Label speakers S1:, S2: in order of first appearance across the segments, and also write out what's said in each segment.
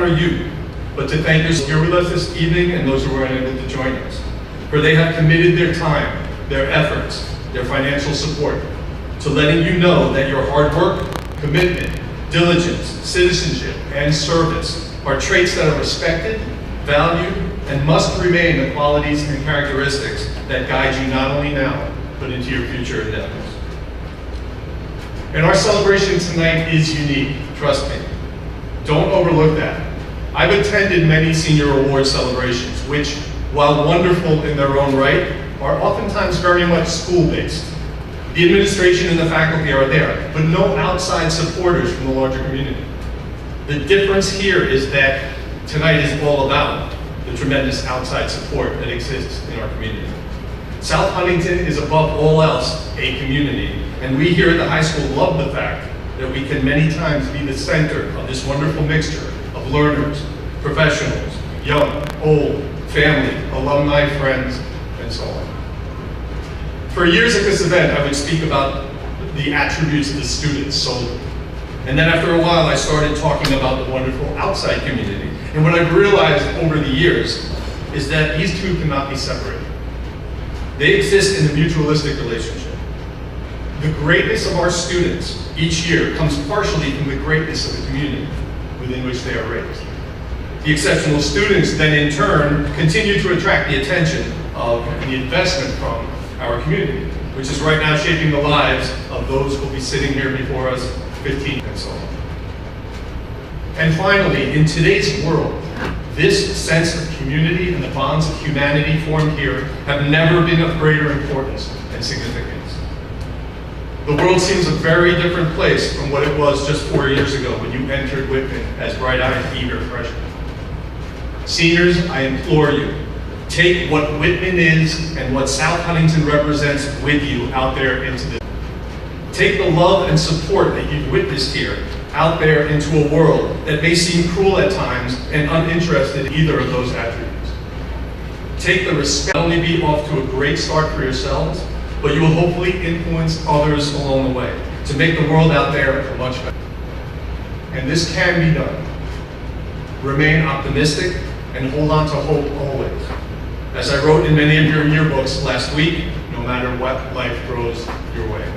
S1: honor you, but to thank those here with us this evening and those who were unable to join us. For they have committed their time, their efforts, their financial support to letting you know that your hard work, commitment, diligence, citizenship, and service are traits that are respected, valued, and must remain the qualities and characteristics that guide you not only now, but into your future endeavors. And our celebration tonight is unique, trust me. Don't overlook that. I've attended many senior award celebrations, which, while wonderful in their own right, are oftentimes very much school-based. The administration and the faculty are there, but no outside supporters from the larger community. The difference here is that tonight is all about the tremendous outside support that exists in our community. South Huntington is above all else a community, and we here at the high school love the fact that we can many times be the center of this wonderful mixture of learners, professionals, young, old, family, alumni, friends, and so on. For years at this event, I would speak about the attributes of the students solely. And then after a while, I started talking about the wonderful outside community. And what I've realized over the years is that these two cannot be separated. They exist in a mutualistic relationship. The greatness of our students each year comes partially from the greatness of the community within which they are raised. The exceptional students then in turn continue to attract the attention of and the investment from our community, which is right now shaping the lives of those who will be sitting here before us 15 and so on. And finally, in today's world, this sense of community and the bonds of humanity formed here have never been of greater importance and significance. The world seems a very different place from what it was just 4 years ago when you entered Whitman as bright-eyed, eager freshmen. Seniors, I implore you, take what Whitman is and what South Huntington represents with you out there into the Take the love and support that you've witnessed here out there into a world that may seem cruel at times and uninterested in either of those attributes. Take the respect, not only be off to a great start for yourselves, but you will hopefully influence others along the way to make the world out there much better. And this can be done. Remain optimistic and hold on to hope always. As I wrote in many of your yearbooks last week, no matter what life throws your way.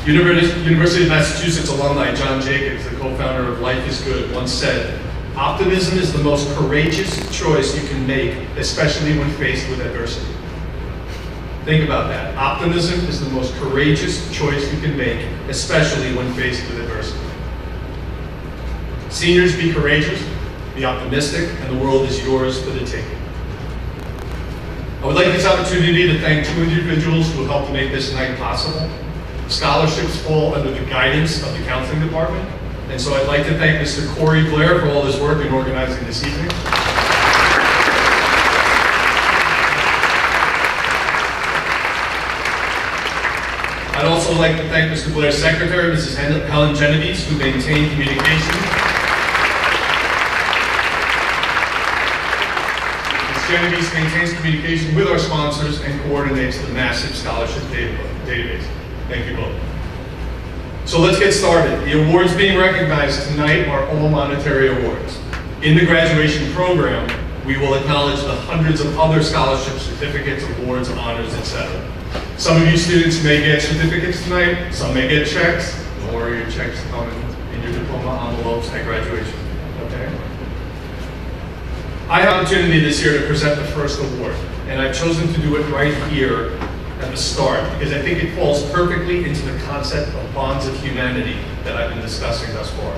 S1: University of Massachusetts alumni John Jacobs, the co-founder of Life is Good, once said, "Optimism is the most courageous choice you can make, especially when faced with adversity." Think about that. Optimism is the most courageous choice you can make, especially when faced with adversity. Seniors, be courageous, be optimistic, and the world is yours for the taking. I would like this opportunity to thank two individuals who helped to make this night possible. Scholarships fall under the guidance of the counseling department, and so I'd like to thank Mr. Corey Blair for all his work in organizing this evening. I'd also like to thank Mr. Blair's secretary, Mrs. Helen Genovese, who maintained communication. Ms. Genovese maintains communication with our sponsors and coordinates the massive scholarship database. Thank you both. So let's get started. The awards being recognized tonight are all monetary awards. In the graduation program, we will acknowledge the hundreds of other scholarship certificates, awards, honors, etc. Some of you students may get certificates tonight, some may get checks. Don't worry, your checks come in your diploma envelopes at graduation, okay? I have an opportunity this year to present the first award, and I've chosen to do it right here at the start because I think it falls perfectly into the concept of bonds of humanity that I've been discussing thus far.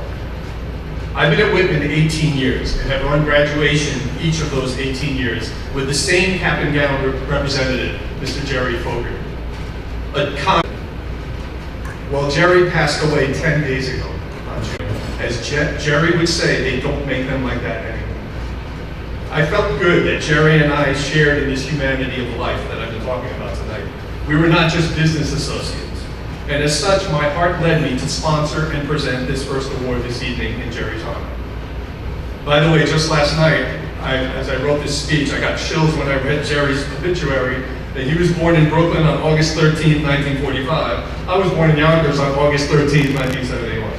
S1: I've been at Whitman 18 years and have run graduation each of those 18 years with the same cap and gown representative, Mr. Jerry Fogarty. Well, Jerry passed away 10 days ago on June. As Jerry would say, they don't make them like that anymore. I felt good that Jerry and I shared in this humanity of life that I've been talking about tonight. We were not just business associates. And as such, my heart led me to sponsor and present this first award this evening in Jerry's honor. By the way, just last night, as I wrote this speech, I got chills when I read Jerry's obituary that he was born in Brooklyn on August 13, 1945. I was born in Yonkers on August 13, 1971.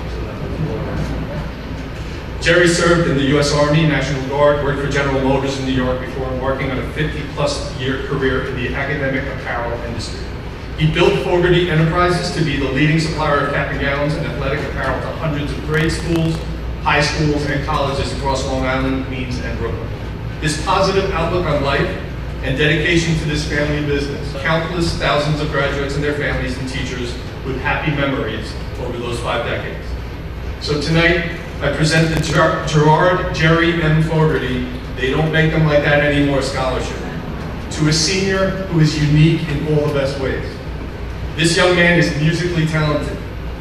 S1: Jerry served in the U.S. Army, National Guard, worked for General Motors in New York before embarking on a 50-plus year career in the academic apparel industry. He built Fogarty Enterprises to be the leading supplier of cap and gowns and athletic apparel to hundreds of grade schools, high schools, and colleges across Long Island, Queens, and Brooklyn. His positive outlook on life and dedication to this family business, countless thousands of graduates and their families and teachers with happy memories over those 5 decades. So tonight, I present the Gerard Jerry M. Fogarty, they don't make them like that anymore, scholarship, to a senior who is unique in all the best ways. This young man is musically talented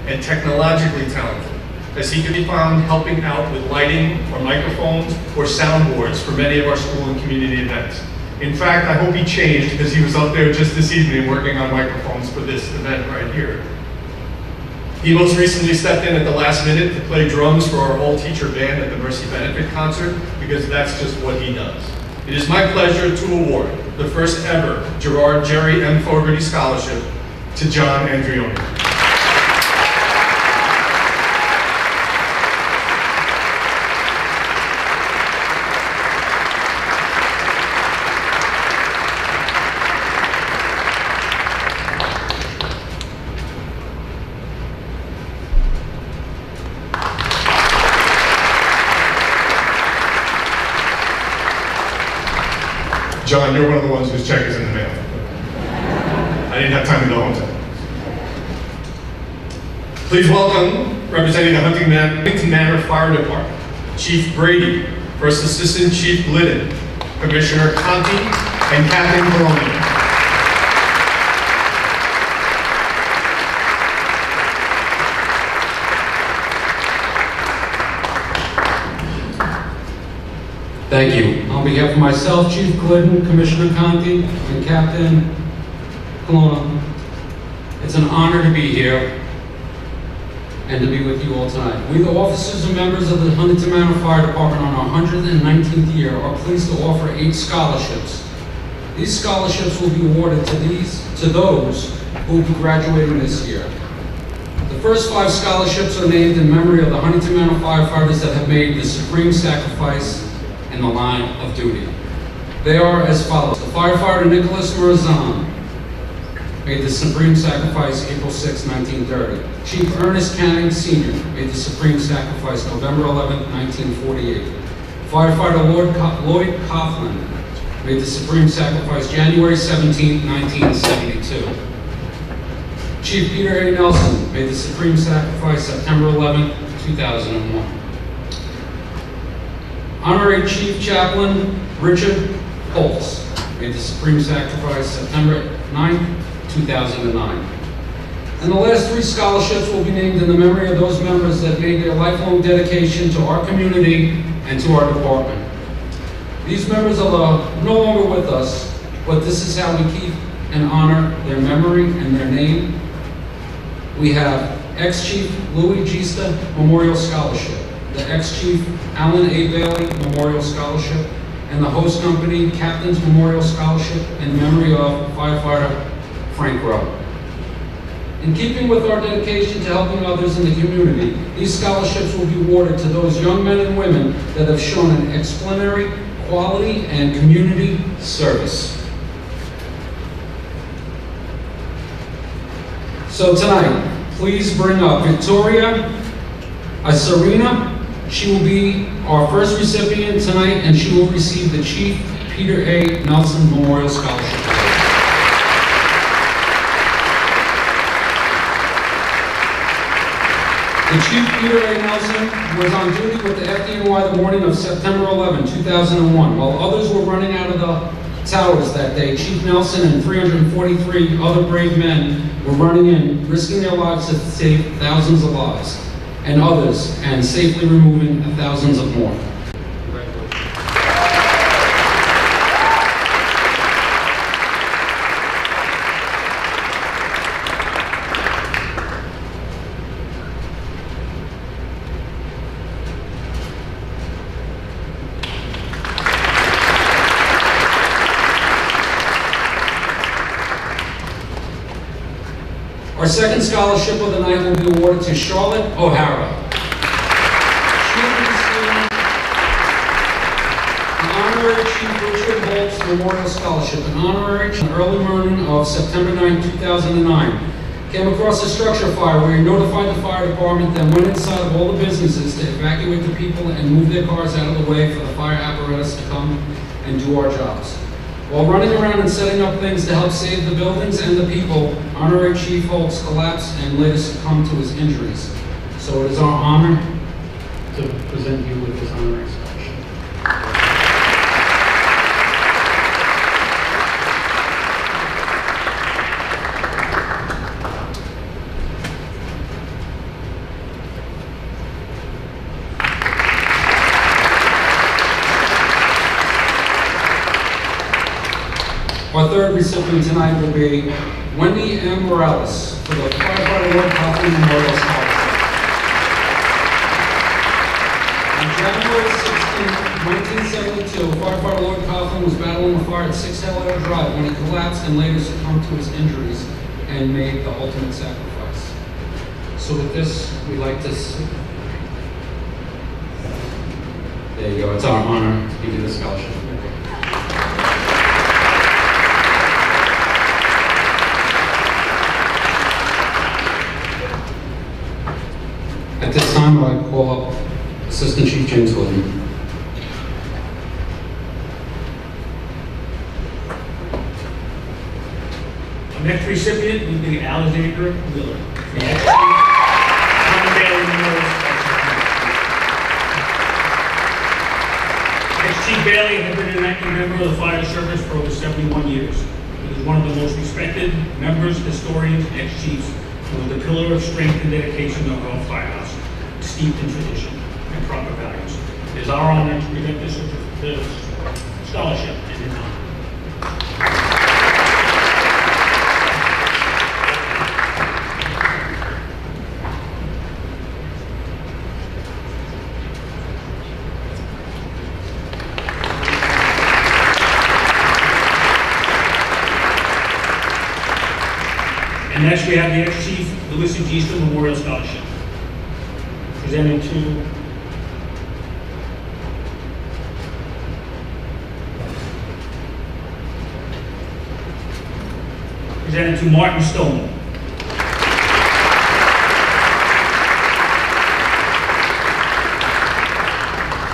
S1: and technologically talented, as he can be found helping out with lighting or microphones or soundboards for many of our school and community events. In fact, I hope he changed because he was up there just this evening working on microphones for this event right here. He most recently stepped in at the last minute to play drums for our all-teacher band at the Mercy Benefit concert because that's just what he does. It is my pleasure to award the first ever Gerard Jerry M. Fogarty Scholarship to John Andreoni. John, you're one of the ones whose check is in the mail. I didn't have time to go home today. Please welcome, representing the Huntington Manor Fire Department, Chief Brady, First Assistant Chief Glidden, Commissioner Conti, and Captain Colonial.
S2: Thank you. On behalf of myself, Chief Glidden, Commissioner Conti, and Captain Colonna, it's an honor to be here and to be with you all tonight. We, the officers and members of the Huntington Manor Fire Department on our 119th year, are pleased to offer 8 scholarships. These scholarships will be awarded to those who will be graduating this year. The first 5 scholarships are named in memory of the Huntington Manor firefighters that have made the supreme sacrifice in the line of duty. They are as follows. The firefighter Nicholas Marzan made the supreme sacrifice April 6, 1930. Chief Ernest Canning Sr. made the supreme sacrifice November 11, 1948. Firefighter Lloyd Coughlin made the supreme sacrifice January 17, 1972. Chief Peter A. Nelson made the supreme sacrifice September 11, 2001. Honorary Chief Chaplain Richard Holtz made the supreme sacrifice September 9, 2009. And the last 3 scholarships will be named in the memory of those members that made their lifelong dedication to our community and to our department. These members are no longer with us, but this is how we keep and honor their memory and their name. We have ex-Chief Louis Gista Memorial Scholarship, the ex-Chief Alan A. Bailey Memorial Scholarship, and the host company Captain's Memorial Scholarship in memory of firefighter Frank Rowe. In keeping with our dedication to helping others in the community, these scholarships will be awarded to those young men and women that have shown an exemplary quality and community service. So tonight, please bring up Victoria Isarina. She will be our first recipient tonight, and she will receive the Chief Peter A. Nelson Memorial Scholarship. The Chief Peter A. Nelson was on duty with the FDNY the morning of September 11, 2001. While others were running out of the towers that day, Chief Nelson and 343 other brave men were running in, risking their lives to save thousands of lives and others, and safely removing thousands of more. Our second scholarship of the night will be awarded to Charlotte O'Hara. She will receive Honorary Chief Richard Holtz Memorial Scholarship. An honorary in the early morning of September 9, 2009. Came across a structure fire where he notified the fire department, then went inside of all the businesses to evacuate the people and move their cars out of the way for the fire apparatus to come and do our jobs. While running around and setting up things to help save the buildings and the people, Honorary Chief Holtz collapsed and later succumbed to his injuries. So it is our honor to present you with this honorary scholarship. Our third recipient tonight will be Wendy M. Morales for the Firefighter Lord Coughlin Memorial Scholarship. On January 16, 1972, Firefighter Lord Coughlin was battling a fire at 6 Hillel Drive when he collapsed and later succumbed to his injuries and made the ultimate sacrifice. So with this, we'd like to there you go. It's our honor to give you this scholarship. At this time, I'd like to call up Assistant Chief James Glidden.
S3: Our next recipient will be Alexander Miller. The ex-chief, Tom Bailey Memorial Scholarship. Ex-Chief Bailey had been an active member of the fire service for over 71 years. He was one of the most respected members, historians, and ex-chiefs, and was the pillar of strength and dedication of our firehouse, steeped in tradition and proper values. It is our honor to present this scholarship in his honor. And next we have the ex-chief Louis C. Easton Memorial Scholarship. Presented to Martin Stone.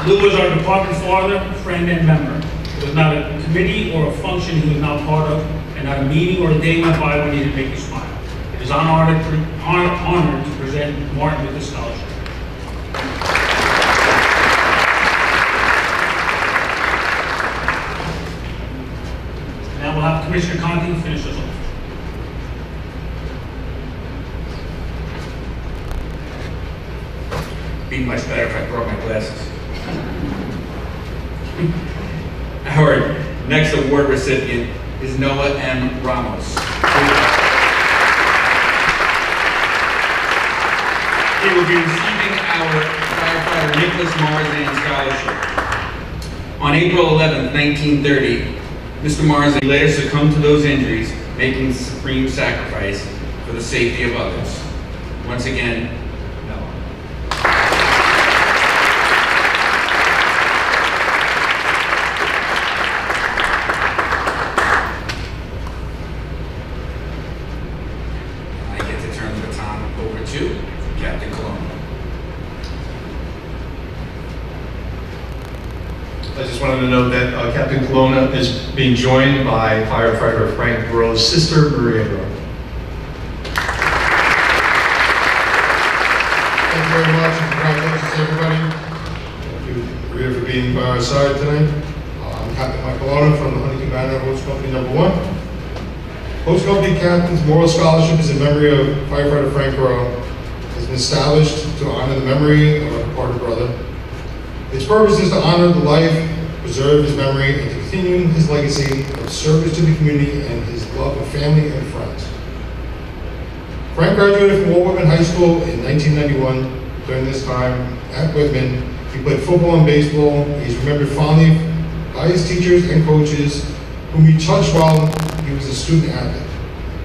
S3: Lou was our department father, friend, and member. It was not a committee or a function he was not part of, and not a meeting or a day went by when he didn't make me smile. It is an honor to present Martin with this scholarship. Now we'll have Commissioner Conti finish us off.
S4: Be much better if I brought my glasses. Our next award recipient is Noah M. Ramos. He will be receiving our firefighter Nicholas Marzan Scholarship. On April 11th, 1930, Mr. Marzan later succumbed to those injuries, making supreme sacrifice for the safety of others. Once again, Noah. I get to turn the baton over to Captain Colonna.
S1: I just wanted to note that Captain Colonna is being joined by firefighter Frank Burrow's sister, Maria Burrow.
S5: Thank you very much, and congratulations to everybody. Thank you, Maria, for being by our side tonight. I'm Captain Mike Colonna from the Huntington Banner Hose Company No. 1. Hose Company Captain's Memorial Scholarship is in memory of firefighter Frank Burrow. It has been established to honor the memory of our departed brother. Its purpose is to honor the life, preserve his memory, and to continue his legacy of service to the community and his love of family and friends. Frank graduated from Walt Whitman High School in 1991. During this time at Whitman, he played football and baseball. He is remembered fondly by his teachers and coaches, whom he touched while he was a student athlete.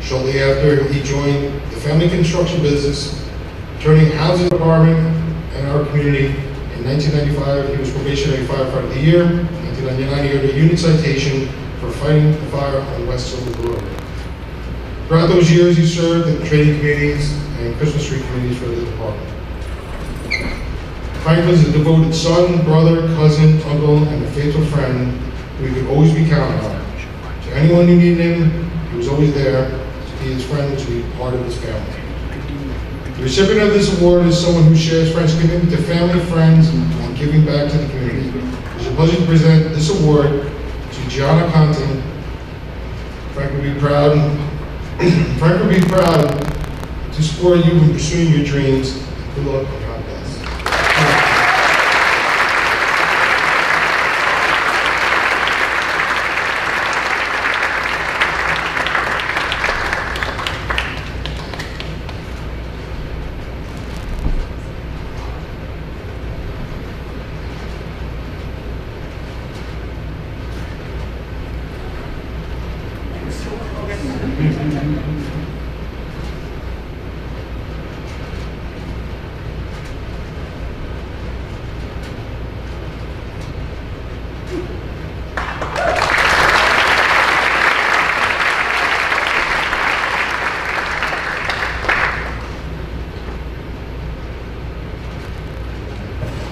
S5: Shortly after, he joined the family construction business, turning housing department in our community in In 1995, he was probationary firefighter of the year. In 1999, he earned a unit citation for fighting the fire on West Silver Road. Throughout those years, he served in training committees and Christmas tree committees for the department. Frank was a devoted son, brother, cousin, uncle, and a faithful friend who he could always be counted on. To anyone who needed him, he was always there. To be his friend, to be part of his family. The recipient of this award is someone who shares Frank's commitment to family, friends, and giving back to the community. It's a pleasure to present this award to Gianna Conti. Frank would be proud. Frank would be proud to support you in pursuing your dreams. Good luck and God bless.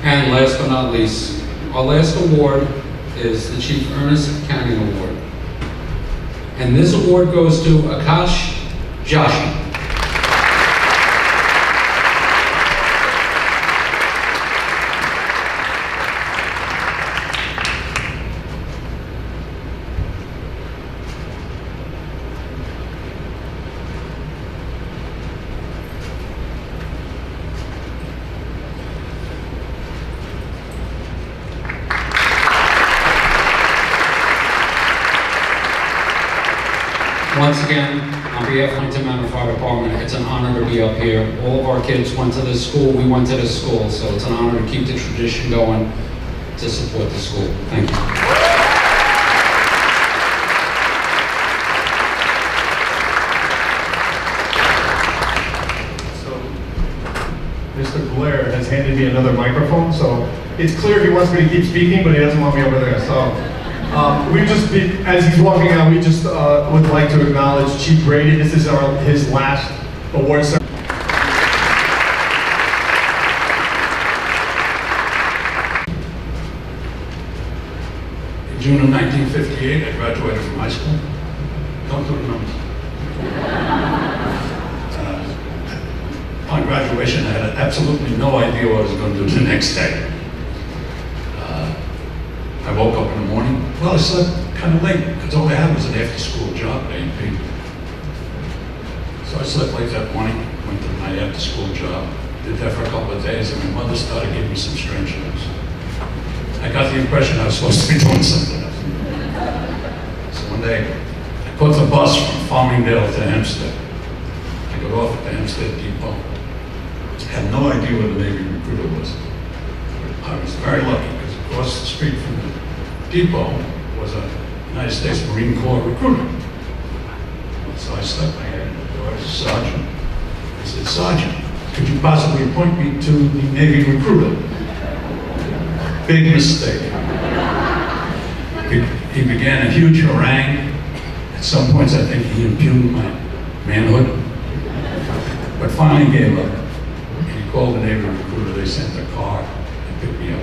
S2: And last but not least, our last award is the Chief Ernest Canning Award. And this award goes to Akash Joshi. Once again, on behalf of Huntington Manor Fire Department, it's an honor to be up here. All of our kids went to this school, we went to this school, so it's an honor to keep the tradition going to support the school. Thank you.
S1: So, Mr. Blair has handed me another microphone, so it's clear he wants me to keep speaking, but he doesn't want me over there, so. As he's walking out, we just would like to acknowledge Chief Brady. This is his last award ceremony.
S6: In June of 1958, I graduated from high school. Don't do the numbers. Upon graduation, I had absolutely no idea what I was going to do the next day. I woke up in the morning. Well, I slept kind of late because all I had was an after-school job at A&P. So I slept late that morning, went to my after-school job, did that for a couple of days, and my mother started giving me some strange news. I got the impression I was supposed to be doing something else. So one day, I caught the bus from Farmingdale to Hempstead. I got off at the Hempstead Depot. I had no idea where the Navy recruiter was. I was very lucky because across the street from the depot was a United States Marine Corps recruiter. So I stuck my head in the door as a sergeant. I said, "Sergeant, could you possibly appoint me to the Navy recruiter?" Big mistake. He began a huge harangue. At some points, I think he impugned my manhood, but finally gave up. And he called the Navy recruiter. They sent a car and picked me up.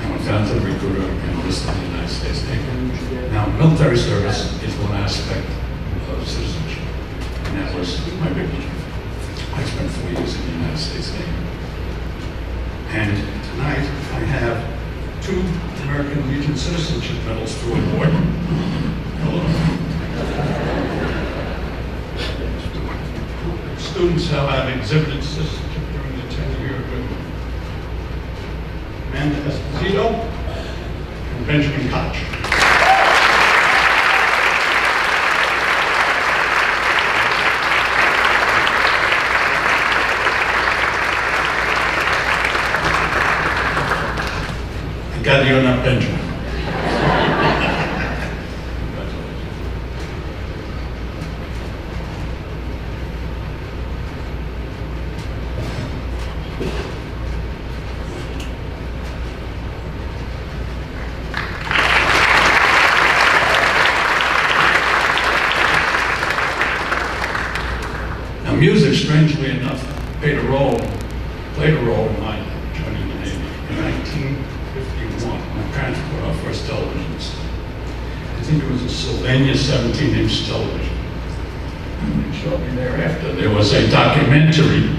S6: I went down to the recruiter and enlisted in the United States Navy. Now, military service is one aspect of citizenship, and that was my big one. I spent 4 years in the United States Navy. And tonight, I have 2 American Legion Citizenship Medals to award. Students who have exhibited citizenship during the 10-year agreement. Amanda Esposito and Benjamin Koch. I got you on that, Benjamin. think it was a Sylvania 17-inch television. And they showed me thereafter. There was a documentary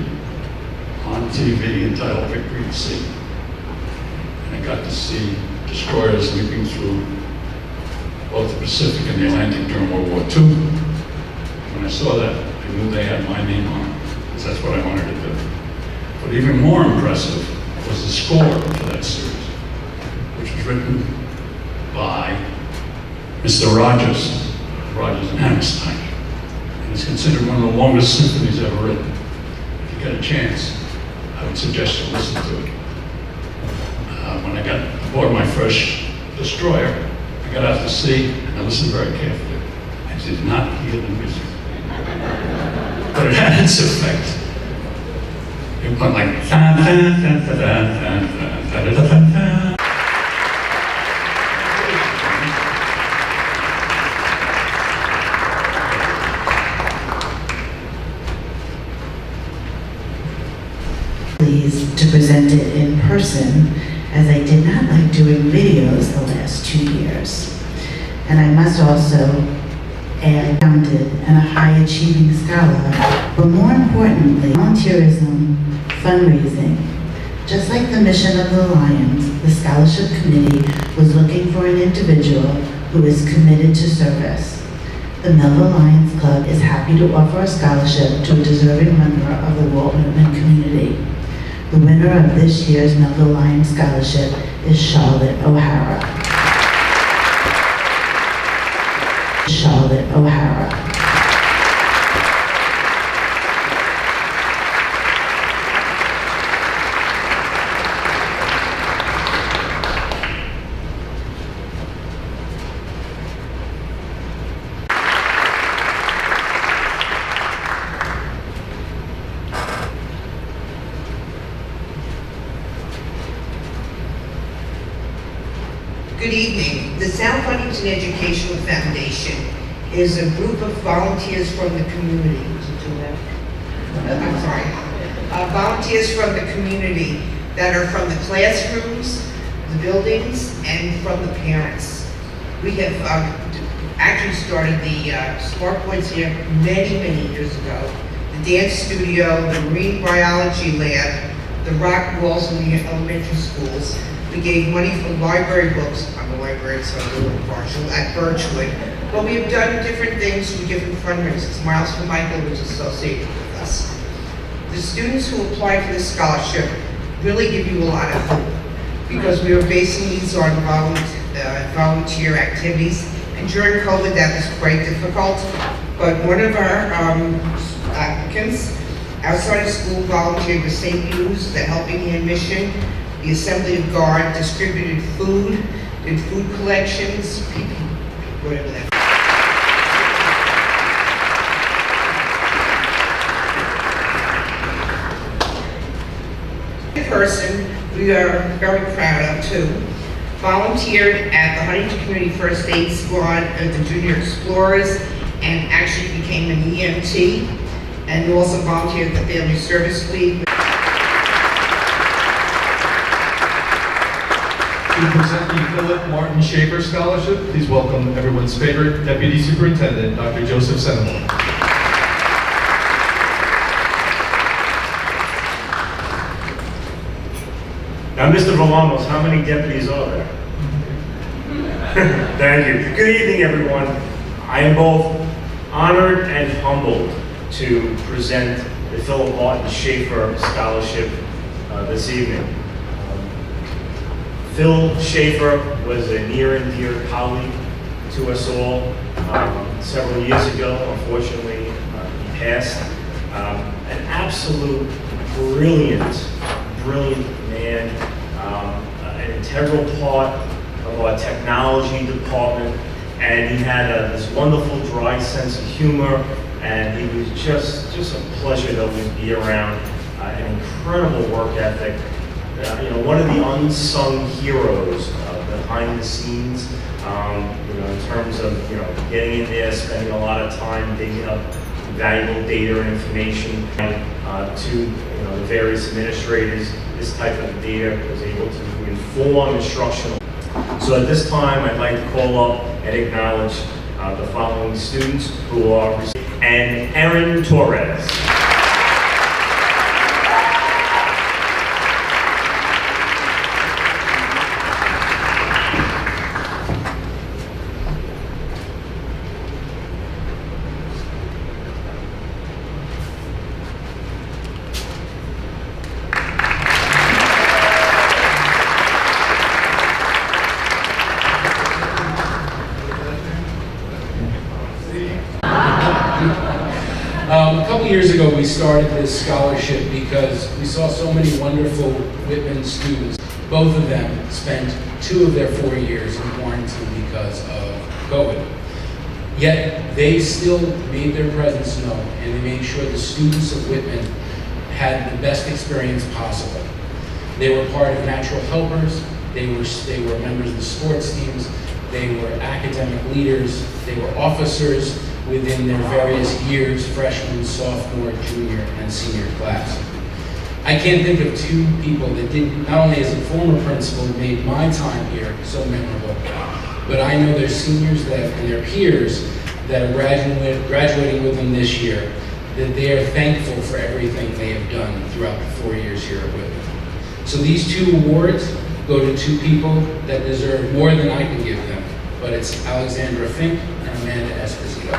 S6: on TV entitled Victory at Sea. And I got to see destroyers leaping through both the Pacific and the Atlantic during World War II. When I saw that, I knew they had my name on it, because that's what I wanted to do. But even more impressive was the score to that series, which was written by Mr. Rogers and Hammerstein. And it's considered one of the longest symphonies ever written. If you get a chance, I would suggest you listen to it. When I got aboard my first destroyer, I got out to sea and I listened very carefully. I did not hear the music. But it had its effect. It went like da da da da da da da da da da.
S7: Pleased to present it in person, as I did not like doing videos the last 2 years. And I must also add, founded and a high-achieving scholar, but more importantly, volunteerism, fundraising. Just like the mission of the Lions, the scholarship committee was looking for an individual who is committed to service. The Melville Lions Club is happy to offer a scholarship to a deserving member of the Walt Whitman community. The winner of this year's Melville Lions Scholarship is Charlotte O'Hara. Charlotte O'Hara.
S8: Good evening. The South Huntington Educational Foundation is a group of volunteers from the community. I'm sorry. Volunteers from the community that are from the classrooms, the buildings, and from the parents. We have actually started the Smart Points here many years ago. The dance studio, the marine biology lab, the rock walls in the elementary schools. We gave money for library books. I'm a librarian, so I'm a little partial, at Birchwood. But we have done different things through different fundraisers. Miles for Michael was associated with us. The students who apply for this scholarship really give you a lot of hope, because we were basing these on volunteer activities. And during COVID, that was quite difficult. But one of our applicants outside of school volunteered with St. Hugh's, the Helping Hand Mission, the Assembly of God, distributed food, did food collections, whatever that. Person we are very proud of too, volunteered at the Huntington Community First Aid Squad of the Junior Explorers and actually became an EMT, and also volunteered at the Family Service League.
S1: To present the Philip Martin Schaefer Scholarship, please welcome everyone's favorite Deputy Superintendent, Dr. Joseph Senimore.
S9: Now, Mr. Villalobos, how many deputies are there? Thank you. Good evening, everyone. I am both honored and humbled to present the Philip Martin Schaefer Scholarship this evening. Phil Schaefer was a near and dear colleague to us all. Several years ago, unfortunately, he passed. An absolute brilliant man, an integral part of our technology department, and he had this wonderful dry sense of humor, and he was just a pleasure to always be around. An incredible work ethic. One of the unsung heroes behind the scenes, in terms of, getting in there, spending a lot of time digging up valuable data and information to, the various administrators. This type of data was able to inform instructional. So at this time, I'd like to call up and acknowledge the following students who are and Erin Torres.
S2: A couple years ago, we started this scholarship because we saw so many wonderful Whitman students. Both of them spent 2 of their 4 years in quarantine because of COVID. Yet, they still made their presence known, and they made sure the students of Whitman had the best experience possible. They were part of Natural Helpers, they were members of the sports teams, they were academic leaders, they were officers within their various years, freshman, sophomore, junior, and senior class. I can't think of 2 people that did, not only as a former principal, made my time here so memorable, but I know their seniors and their peers that are graduating with them this year, that they are thankful for everything they have done throughout the 4 years here at Whitman. So these 2 awards go to 2 people that deserve more than I can give them, but it's Alexandra Fink and Amanda Esposito.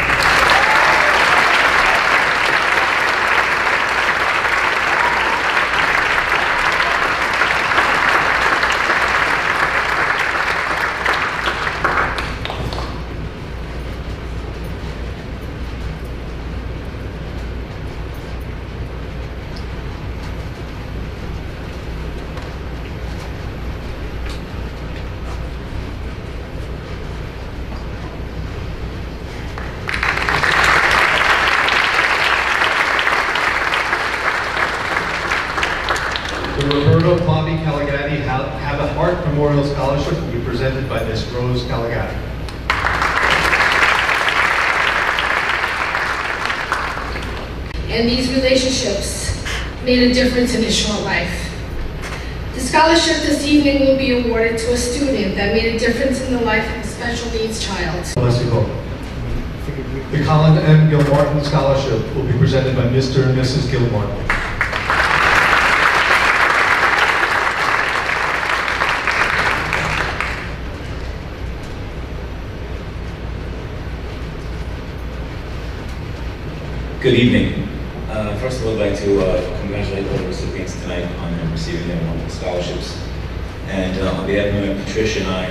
S1: The Roberto Bobby Caligatti Have a Heart Memorial Scholarship will be presented by Ms. Rose Caligatti.
S10: And these relationships made a difference in his short life. The scholarship this evening will be awarded to a student that made a difference in the life of a special needs child.
S1: Bless you both. The Colin M. Gilmartin Scholarship will be presented by Mr. and Mrs. Gilmartin.
S11: Good evening. First of all, I'd like to congratulate all the recipients tonight on receiving their wonderful scholarships. And on behalf of Mayor Patricia and I,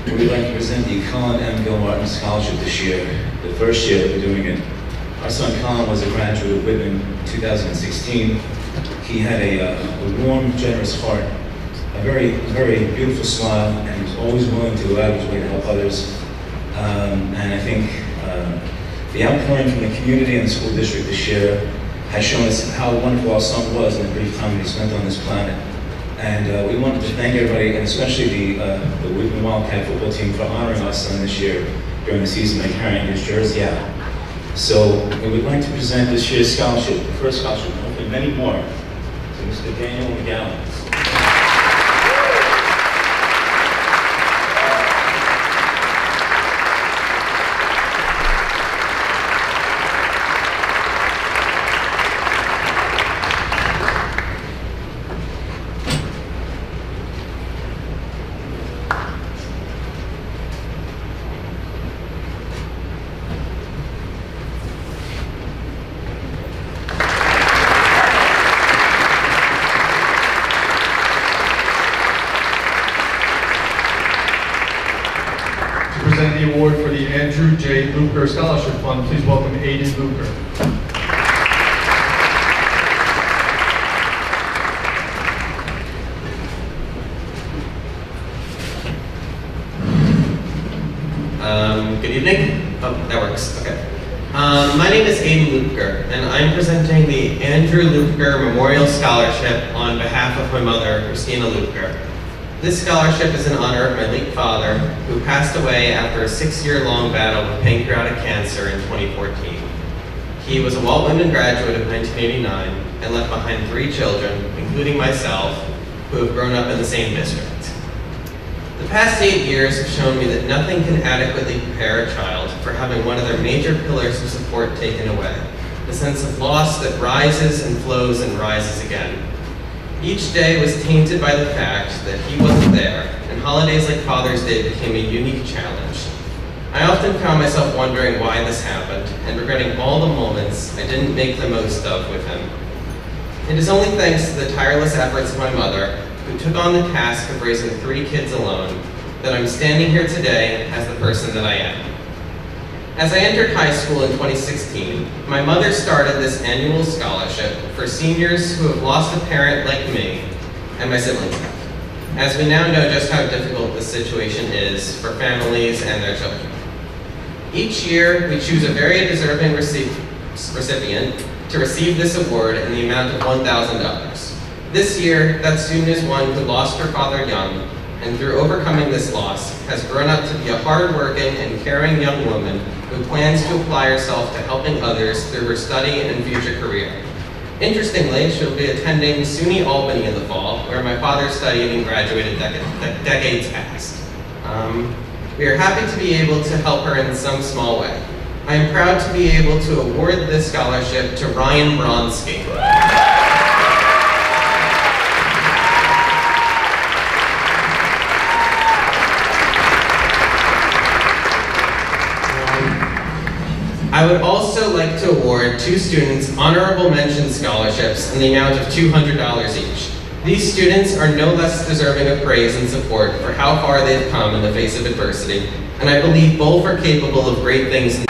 S11: we would like to present the Colin M. Gilmartin Scholarship this year, the first year that we're doing it. Our son Colin was a graduate of Whitman in 2016. He had a warm, generous heart, a very beautiful smile, and he was always willing to go out of his way to help others. And I think the outpouring from the community and the school district this year has shown us how wonderful our son was in the brief time that he spent on this planet. And we wanted to thank everybody, and especially the Whitman Wildcat football team for honoring our son this year during the season by carrying his jersey out. So we would like to present this year's scholarship, the first scholarship, and hopefully many more, to Mr. Daniel McGowan.
S1: Present the award for the Andrew J. Luker Scholarship Fund. Please welcome Aiden Luker.
S12: Good evening. Oh, that works. Okay. My name is Aiden Luker, and I'm presenting the Andrew Luker Memorial Scholarship on behalf of my mother, Christina Luker. This scholarship is in honor of my late father, who passed away after a 6-year-long battle with pancreatic cancer in 2014. He was a Walt Whitman graduate of 1989 and left behind 3 children, including myself, who have grown up in the same district. The past 8 years have shown me that nothing can adequately prepare a child for having one of their major pillars of support taken away, the sense of loss that rises and flows and rises again. Each day was tainted by the fact that he wasn't there, and holidays like Father's Day became a unique challenge. I often found myself wondering why this happened, and regretting all the moments I didn't make the most of with him. It is only thanks to the tireless efforts of my mother, who took on the task of raising 3 kids alone, that I'm standing here today as the person that I am. As I entered high school in 2016, my mother started this annual scholarship for seniors who have lost a parent like me and my siblings have, as we now know just how difficult this situation is for families and their children. Each year, we choose a very deserving recipient to receive this award in the amount of $1,000. This year, that student is one who lost her father young, and through overcoming this loss, has grown up to be a hardworking and caring young woman who plans to apply herself to helping others through her study and future career. Interestingly, she'll be attending SUNY Albany in the fall, where my father studied and graduated decades past. We are happy to be able to help her in some small way. I am proud to be able to award this scholarship to Ryan Bronsky. I would also like to award 2 students honorable mention scholarships in the amount of $200 each. These students are no less deserving of praise and support for how far they've come in the face of adversity, and I believe both are capable of great things.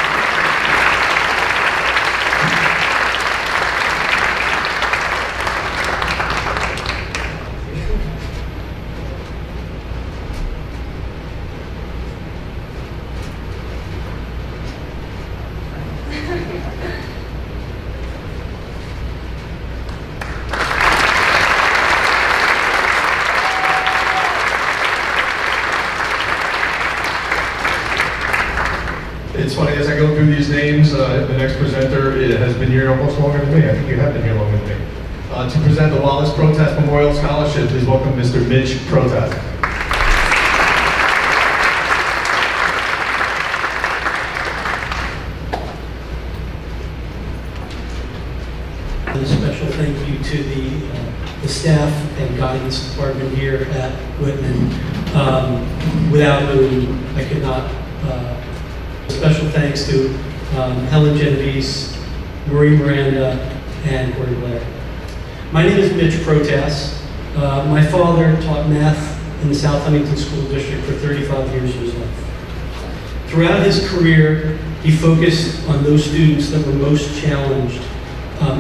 S1: It's funny, as I go through these names, the next presenter has been here almost longer than me. I think you have been here longer than me. To present the Wallace Protest Memorial Scholarship, please welcome Mr. Mitch Protest.
S13: A special thank you to the staff and guidance department here at Whitman, without whom I could not. Special thanks to Helen Genovese, Marie Miranda, and Corey Blair. My name is Mitch Protas. My father taught math in the South Huntington School District for 35 years of his life. Throughout his career, he focused on those students that were most challenged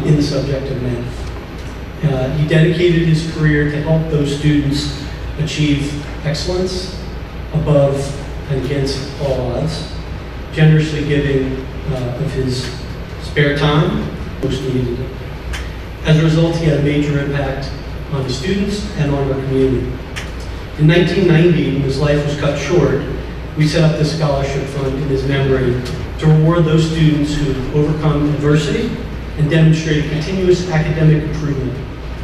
S13: in the subject of math. He dedicated his career to help those students achieve excellence above and against all odds, generously giving of his spare time, most needed it. As a result, he had a major impact on his students and on our community. In 1990, when his life was cut short, we set up this scholarship fund in his memory to reward those students who overcome adversity and demonstrate continuous academic improvement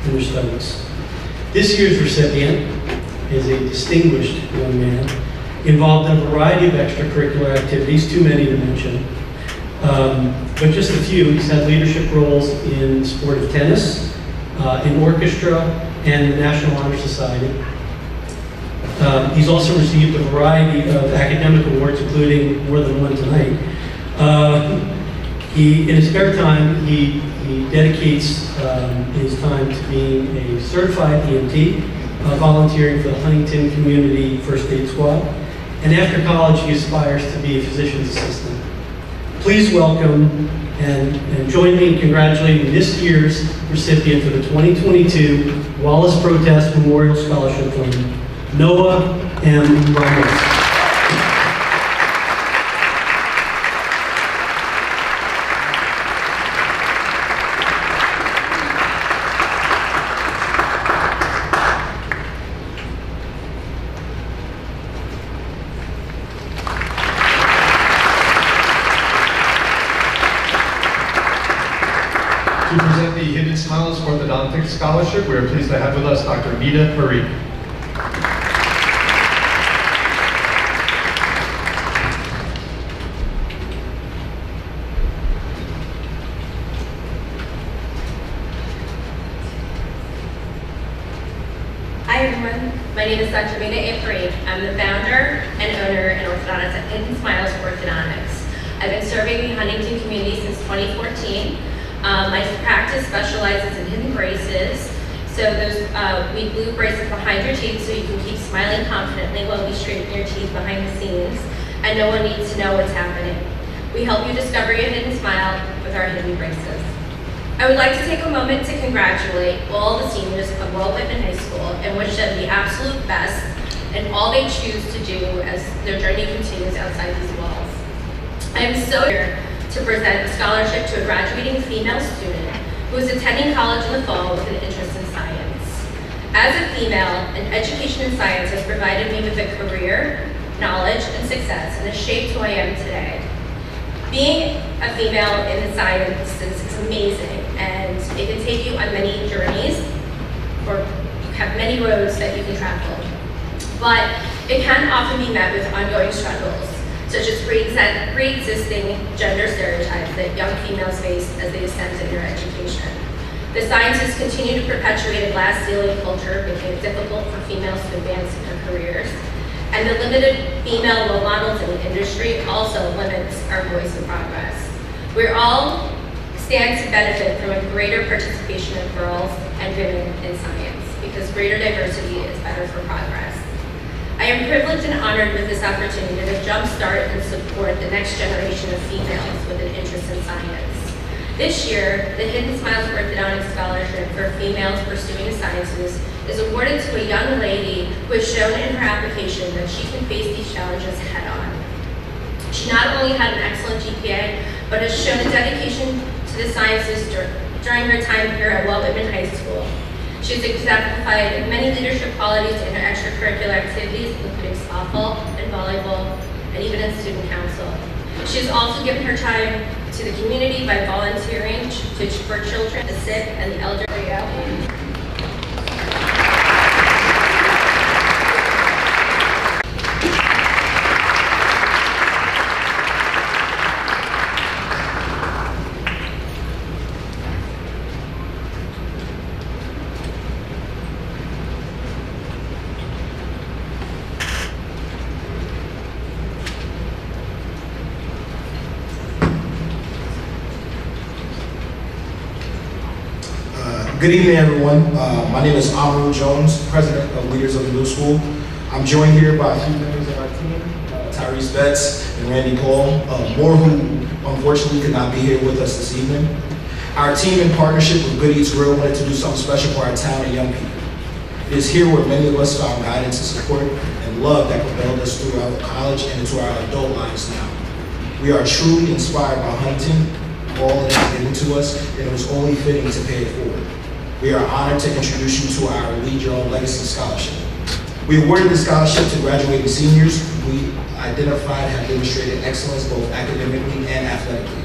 S13: in their studies. This year's recipient is a distinguished young man involved in a variety of extracurricular activities, too many to mention. But just a few. He's had leadership roles in sport of tennis, in orchestra, and the National Honor Society. He's also received a variety of academic awards, including more than one tonight. In his spare time, he dedicates his time to being a certified EMT, volunteering for the Huntington Community First Aid Squad, and after college, he aspires to be a physician's assistant. Please welcome and join me in congratulating this year's recipient for the 2022 Wallace Protest Memorial Scholarship Fund, Noah M. Ramos.
S1: To present the Hidden Smiles Orthodontics Scholarship, we are pleased to have with us Dr. Mita Parikh.
S14: is Dr. Mina Ifrit. I'm the founder and owner and orthodontist at Hidden Smiles Orthodontics. I've been serving the Huntington community since 2014. My practice specializes in hidden braces. So those we glue braces behind your teeth so you can keep smiling confidently while we straighten your teeth behind the scenes, and no one needs to know what's happening. We help you discover your hidden smile with our hidden braces. I would like to take a moment to congratulate all the seniors of Walt Whitman High School and wish them the absolute best in all they choose to do as their journey continues outside these walls. I am so here to present a scholarship to a graduating female student who is attending college in the fall with an interest in science. As a female, an education in science has provided me with a career, knowledge, and success, and has shaped who I am today. Being a female in the sciences is amazing, and it can take you on many journeys, or you have many roads that you can travel. But it can often be met with ongoing struggles, such as pre-existing gender stereotypes that young females face as they ascend in their education. The sciences continue to perpetuate a glass ceiling culture, making it difficult for females to advance in their careers. And the limited female role models in the industry also limits our voice and progress. We all stand to benefit from a greater participation of girls and women in science, because greater diversity is better for progress. I am privileged and honored with this opportunity to jumpstart and support the next generation of females with an interest in science. This year, the Hidden Smiles Orthodontic Scholarship for females pursuing the sciences is awarded to a young lady who has shown in her application that she can face these challenges head on. She not only had an excellent GPA, but has shown a dedication to the sciences during her time here at Walt Whitman High School. She's exemplified many leadership qualities in her extracurricular activities, including softball and volleyball, and even in student council. She has also given her time to the community by volunteering for children, the sick, and the elderly.
S15: Good evening, everyone. My name is Amaru Jones, President of Leaders of the Middle School. I'm joined here by a few members of our team, Tyrese Betts and Randy Paul, more who unfortunately could not be here with us this evening. Our team, in partnership with Good Eats Grill, wanted to do something special for our town and young people. It is here where many of us found guidance and support and love that propelled us through our college and into our adult lives now. We are truly inspired by Huntington, all that is given to us, and it was only fitting to pay it forward. We are honored to introduce you to our Lead Your Own Legacy Scholarship. We awarded the scholarship to graduating seniors who we identified have demonstrated excellence both academically and athletically.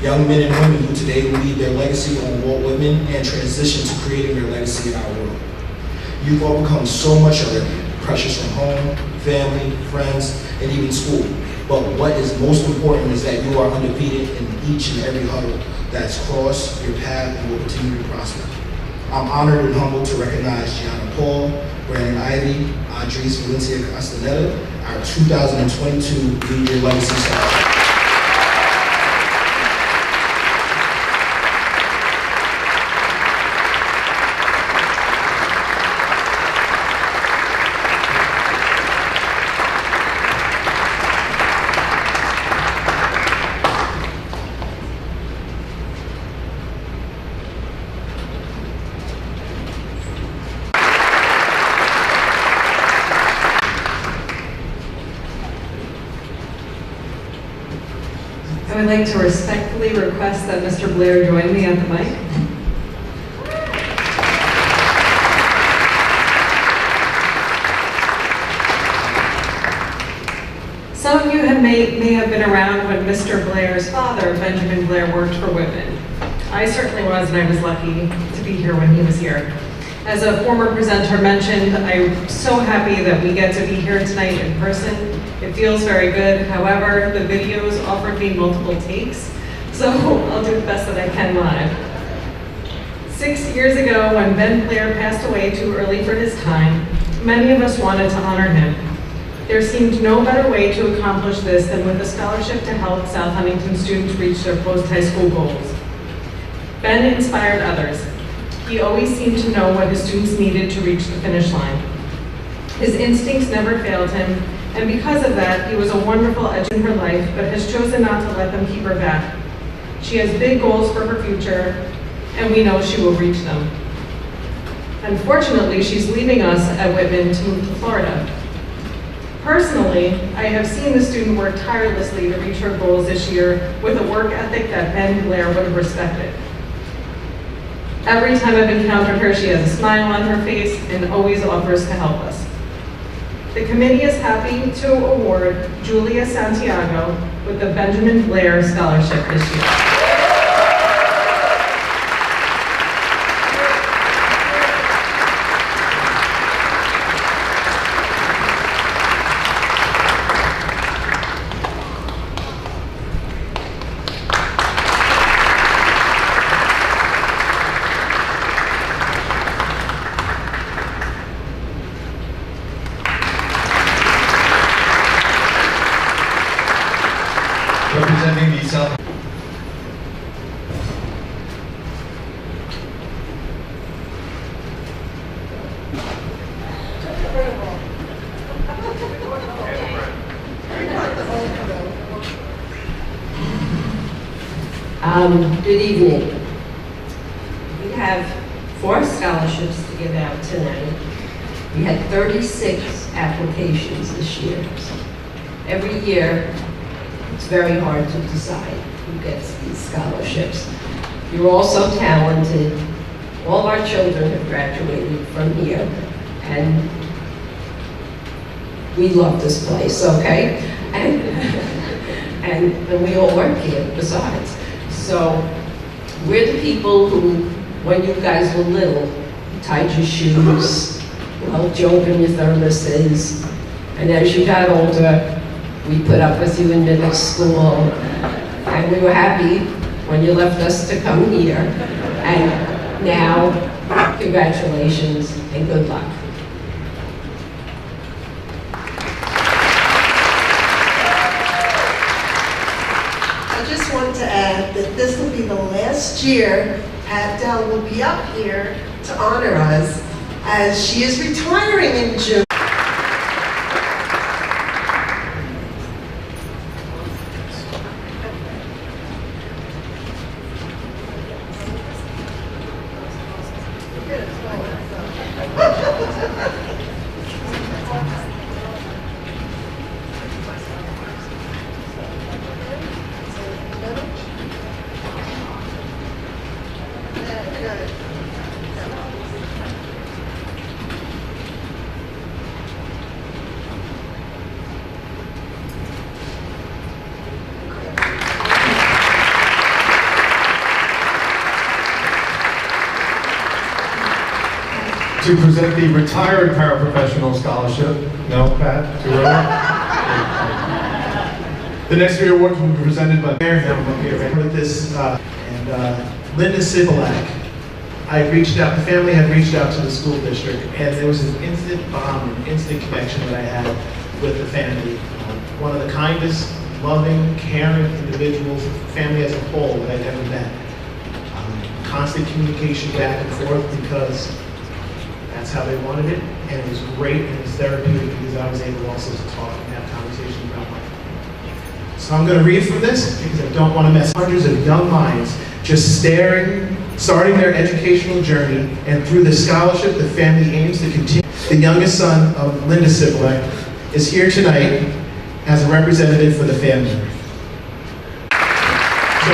S15: Young men and women who today leave their legacy on Walt Whitman and transition to creating their legacy in our world. You've overcome so much already, pressures from home, family, friends, and even school. But what is most important is that you are undefeated in each and every hurdle that's crossed your path and will continue to prosper. I'm honored and humbled to recognize Gianna Paul, Brandon Ivy, Andres Valencia Castaneda, our 2022 Lead Your Legacy Scholar.
S16: I would like to respectfully request that Mr. Blair join me at the mic. Some of you may have been around when Mr. Blair's father, Benjamin Blair, worked for Whitman. I certainly was, and I was lucky to be here when he was here. As a former presenter mentioned, I'm so happy that we get to be here tonight in person. It feels very good. However, the videos offered me multiple takes, so I'll do the best that I can live. 6 years ago, when Ben Blair passed away too early for his time, Many of us wanted to honor him. There seemed no better way to accomplish this than with a scholarship to help South Huntington students reach their post-high school goals. Ben inspired others. He always seemed to know what his students needed to reach the finish line. His instincts never failed him, and because of that, he was a wonderful edge in her life, but has chosen not to let them keep her back. She has big goals for her future, and we know she will reach them. Unfortunately, she's leaving us at Whitman to move to Florida. Personally, I have seen the student work tirelessly to reach her goals this year with a work ethic that Ben Blair would have respected. Every time I've encountered her, she has a smile on her face and always offers to help us. The committee is happy to award Julia Santiago with the Benjamin Blair Scholarship this year.
S1: Representing the South.
S17: Good evening. We have 4 scholarships to give out tonight. We had 36 applications this year. Every year, it's very hard to decide who gets these scholarships. You're all so talented. All our children have graduated from here, and we love this place, okay? And we all work here besides. So we're the people who, when you guys were little, tied your shoes, helped you open your thermoses, and as you got older, we put up with you in middle school, and we were happy when you left us to come here. And now, congratulations and good luck.
S18: I just want to add that this will be the last year Pat Dell will be up here to honor us, as she is retiring in June.
S1: To present the retired paraprofessional scholarship. No, Pat, too early? The next 3 awards will be presented by Mayor
S19: with this, Linda Sibilak. I reached out, the family had reached out to the school district, and there was an instant bond, an instant connection that I had with the family. One of the kindest, loving, caring individuals, family as a whole, that I've ever met. Constant communication back and forth because that's how they wanted it, and it was great, and it was therapeutic because I was able also to talk and have conversations about life. So I'm going to read from this because I don't want to mess. Hundreds of young minds just starting their educational journey, and through the scholarship, the family aims to continue. The youngest son of Linda Sibilak is here tonight as a representative for the family. So,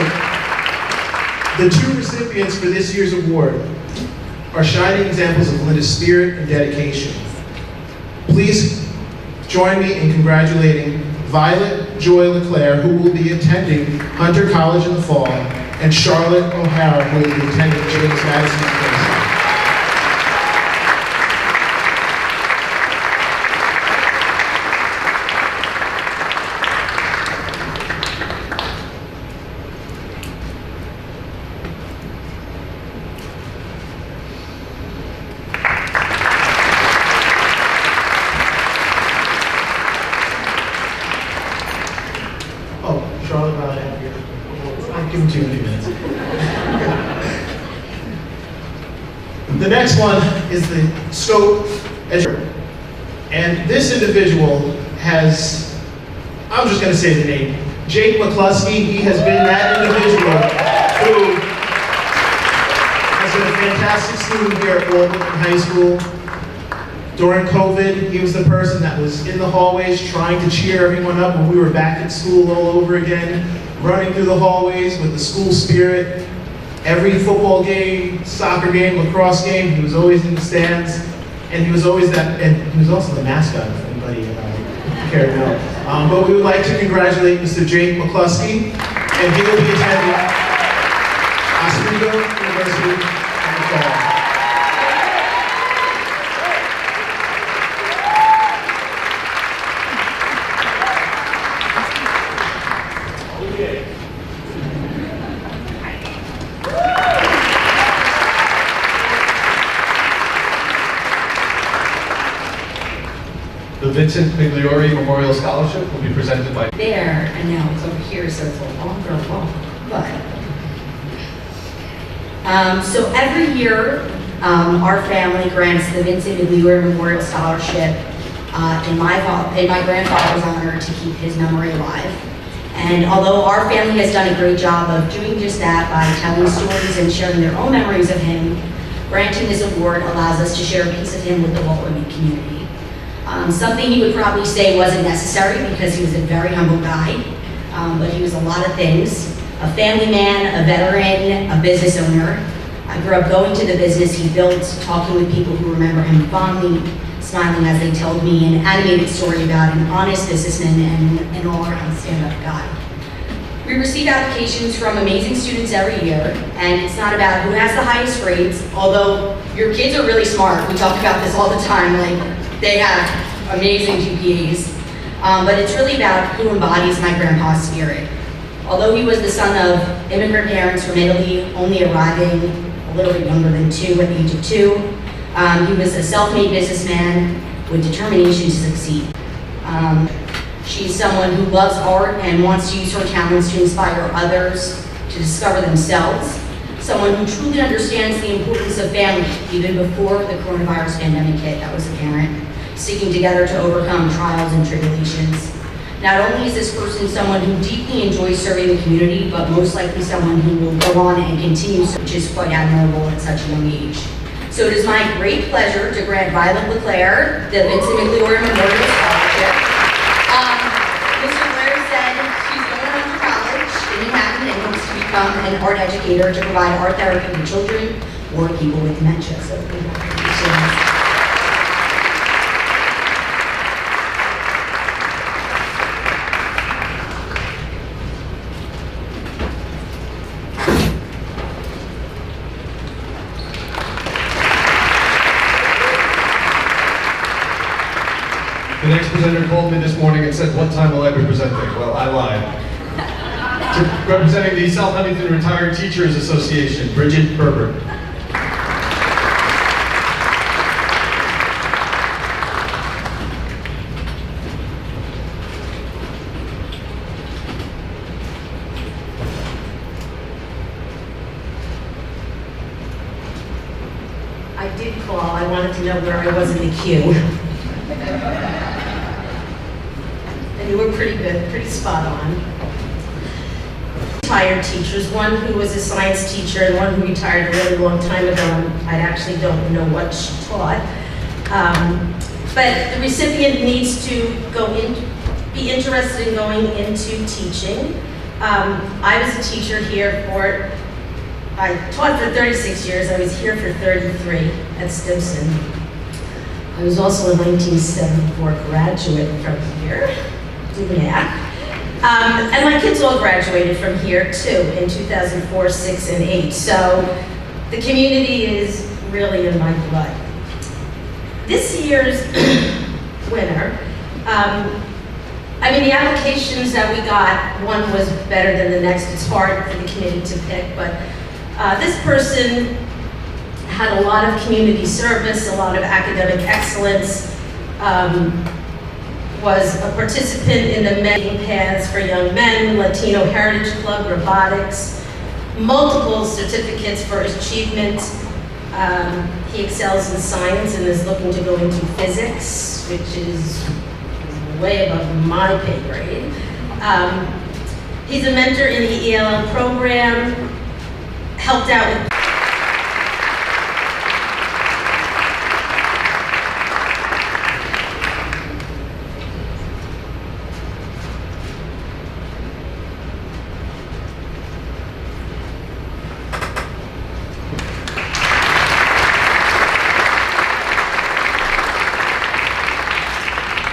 S19: the 2 recipients for this year's award are shining examples of Linda's spirit and dedication. Please join me in congratulating Violet Joy LeClaire, who will be attending Hunter College in the fall, and Charlotte O'Hara, who will be attending James Madison University. The next one is the scope educator. And this individual has, I'm just going to say the name, Jake McCluskey. He has been that individual who has been a fantastic student here at Walden High School. During COVID, he was the person that was in the hallways trying to cheer everyone up when we were back at school all over again, running through the hallways with the school spirit. Every football game, soccer game, lacrosse game, he was always in the stands, and he was always that, and he was also the mascot, if anybody cared to know. But we would like to congratulate Mr. Jake McCluskey, and he will be attending Oswego University in the fall.
S1: The Vincent Migliore Memorial Scholarship will be presented by
S20: there, and now it's over here, so it's a longer walk. But so every year, our family grants the Vincent Migliore Memorial Scholarship in my grandfather's honor to keep his memory alive. And although our family has done a great job of doing just that by telling stories and sharing their own memories of him, granting this award allows us to share a piece of him with the Walt Whitman community. Something he would probably say wasn't necessary because he was a very humble guy, but he was a lot of things. A family man, a veteran, a business owner. I grew up going to the business he built, talking with people who remember him fondly, smiling as they told me an animated story about an honest businessman and an all-around stand-up guy. We receive applications from amazing students every year, and it's not about who has the highest grades, although your kids are really smart. We talk about this all the time, like they have amazing GPAs, but it's really about who embodies my grandpa's spirit. Although he was the son of immigrant parents from Italy, only arriving a little bit younger than 2 at the age of 2, he was a self-made businessman with determination to succeed. She's someone who loves art and wants to use her talents to inspire others to discover themselves. Someone who truly understands the importance of family, even before the coronavirus pandemic hit, that was apparent, sticking together to overcome trials and tribulations. Not only is this person someone who deeply enjoys serving the community, but most likely someone who will go on and continue, which is quite admirable at such a young age. So it is my great pleasure to grant Violet LeClaire the Vincent Migliore Memorial Scholarship. Mr. Blair said she's going on to college in Manhattan and hopes to become an art educator to provide art therapy to children or people with dementia. So congratulations.
S1: The next presenter called me this morning and said, "What time will I be presenting?" Well, I lied. Representing the South Huntington Retired Teachers Association, Bridget Herbert.
S20: I did call, I wanted to know where I was in the queue. And you were pretty good, pretty spot on. Retired teachers, one who was a science teacher and one who retired a really long time ago. I actually don't know what she taught. But the recipient needs to be interested in going into teaching. I was a teacher here I taught for 36 years. I was here for 33 at Stimson. I was also a 1974 graduate from here, do the math. And my kids all graduated from here too in 2004, 6, and 8. So the community is really in my blood. This year's winner, the applications that we got, one was better than the next. It's hard for the committee to pick, but this person had a lot of community service, a lot of academic excellence, was a participant in the Mentoring Paths for Young Men, Latino Heritage Club, robotics, multiple certificates for achievement, He excels in science and is looking to go into physics, which is way above my pay grade. He's a mentor in the ELL program, helped out with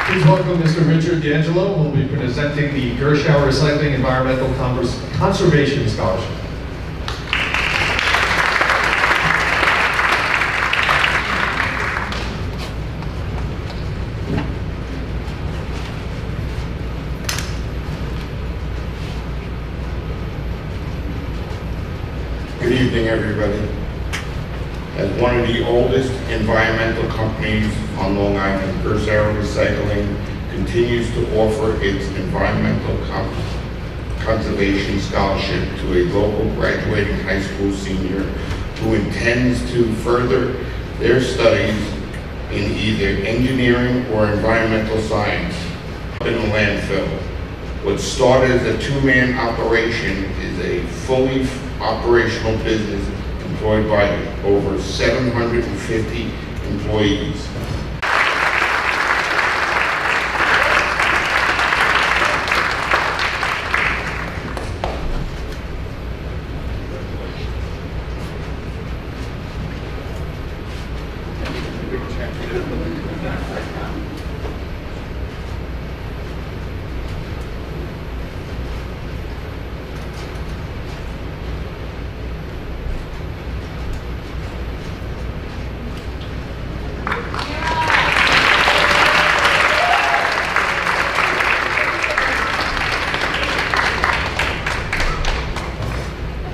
S1: Please welcome Mr. Richard D'Angelo, who will be presenting the Gershower Recycling Environmental Conservation Scholarship.
S21: Good evening, everybody. As one of the oldest environmental companies on Long Island, Gershower Recycling continues to offer its environmental conservation scholarship to a local graduating high school senior who intends to further their studies in either engineering or environmental science in the landfill. What started as a two-man operation is a fully operational business employed by over 750 employees.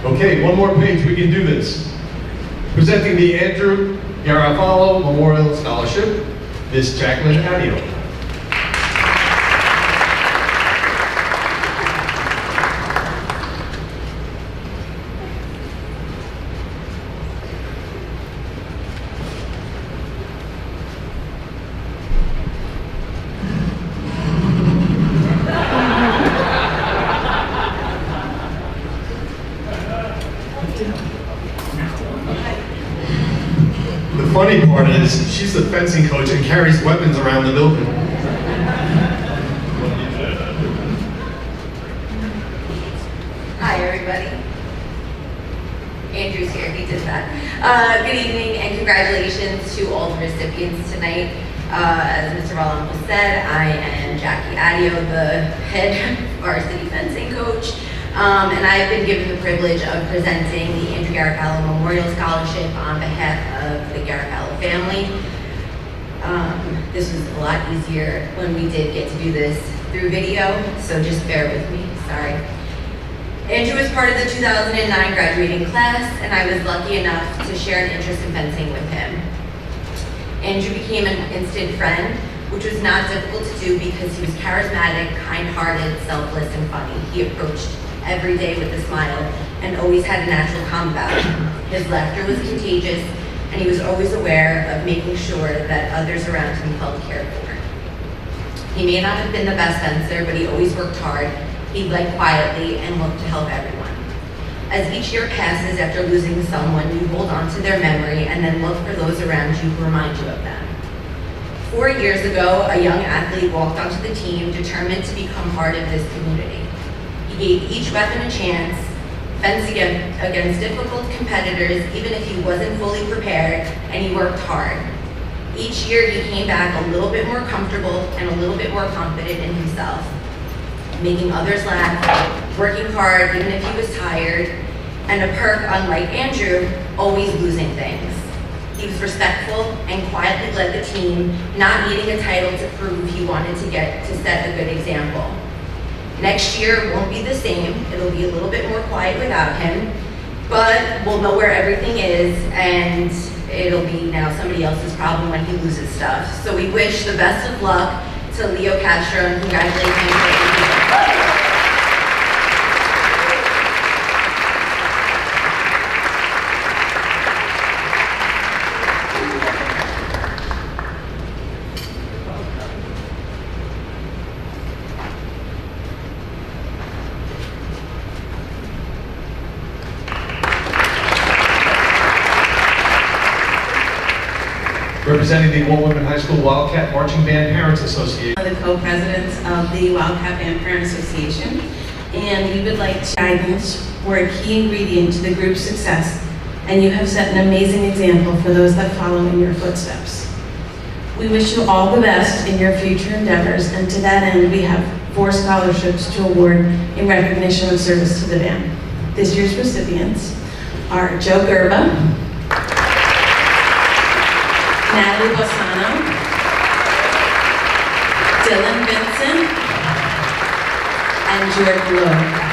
S1: Okay, one more page, we can do this. Presenting the Andrew Garofalo Memorial Scholarship, Miss Jacqueline Adio. The funny part is, she's the fencing coach and carries weapons around the building.
S14: Hi, everybody. Andrew's here, he did that. Good evening and congratulations to all the recipients tonight. As Mr. Rollins said, I am Jackie Adio, the head varsity fencing coach. And I've been given the privilege of presenting the Andrew Garofalo Memorial Scholarship on behalf of the Garofalo family. This was a lot easier when we did get to do this through video, so just bear with me, sorry. Andrew was part of the 2009 graduating class, and I was lucky enough to share an interest in fencing with him. Andrew became an instant friend, which was not difficult to do because he was charismatic, kind-hearted, selfless, and funny. He approached every day with a smile and always had a natural calm about him. His laughter was contagious, and he was always aware of making sure that others around him felt cared for. He may not have been the best fencer, but he always worked hard. He led quietly and looked to help everyone. As each year passes after losing someone, you hold on to their memory and then look for those around you who remind you of them. 4 years ago, a young athlete walked onto the team determined to become part of this community. He gave each weapon a chance, fenced against difficult competitors even if he wasn't fully prepared, and he worked hard. Each year he came back a little bit more comfortable and a little bit more confident in himself, making others laugh, working hard even if he was tired, and a perk unlike Andrew, always losing things. He was respectful and quietly led the team, not needing a title to prove he wanted to set a good example. Next year won't be the same. It'll be a little bit more quiet without him, but we'll know where everything is, and it'll be now somebody else's problem when he loses stuff. So we wish the best of luck to Leo Castro and congratulate him for everything.
S1: representing the Walt Whitman High School Wildcat Marching Band Parents Association.
S3: The co-presidents of the Wildcat Band Parent Association, and we would like to guidance were a key ingredient to the group's success, and you have set an amazing example for those that follow in your footsteps. We wish you all the best in your future endeavors, and to that end, we have 4 scholarships to award in recognition of service to the band. This year's recipients are Joe Gerba, Natalie Bossano, Dylan Vincent, and Jordan Lowe.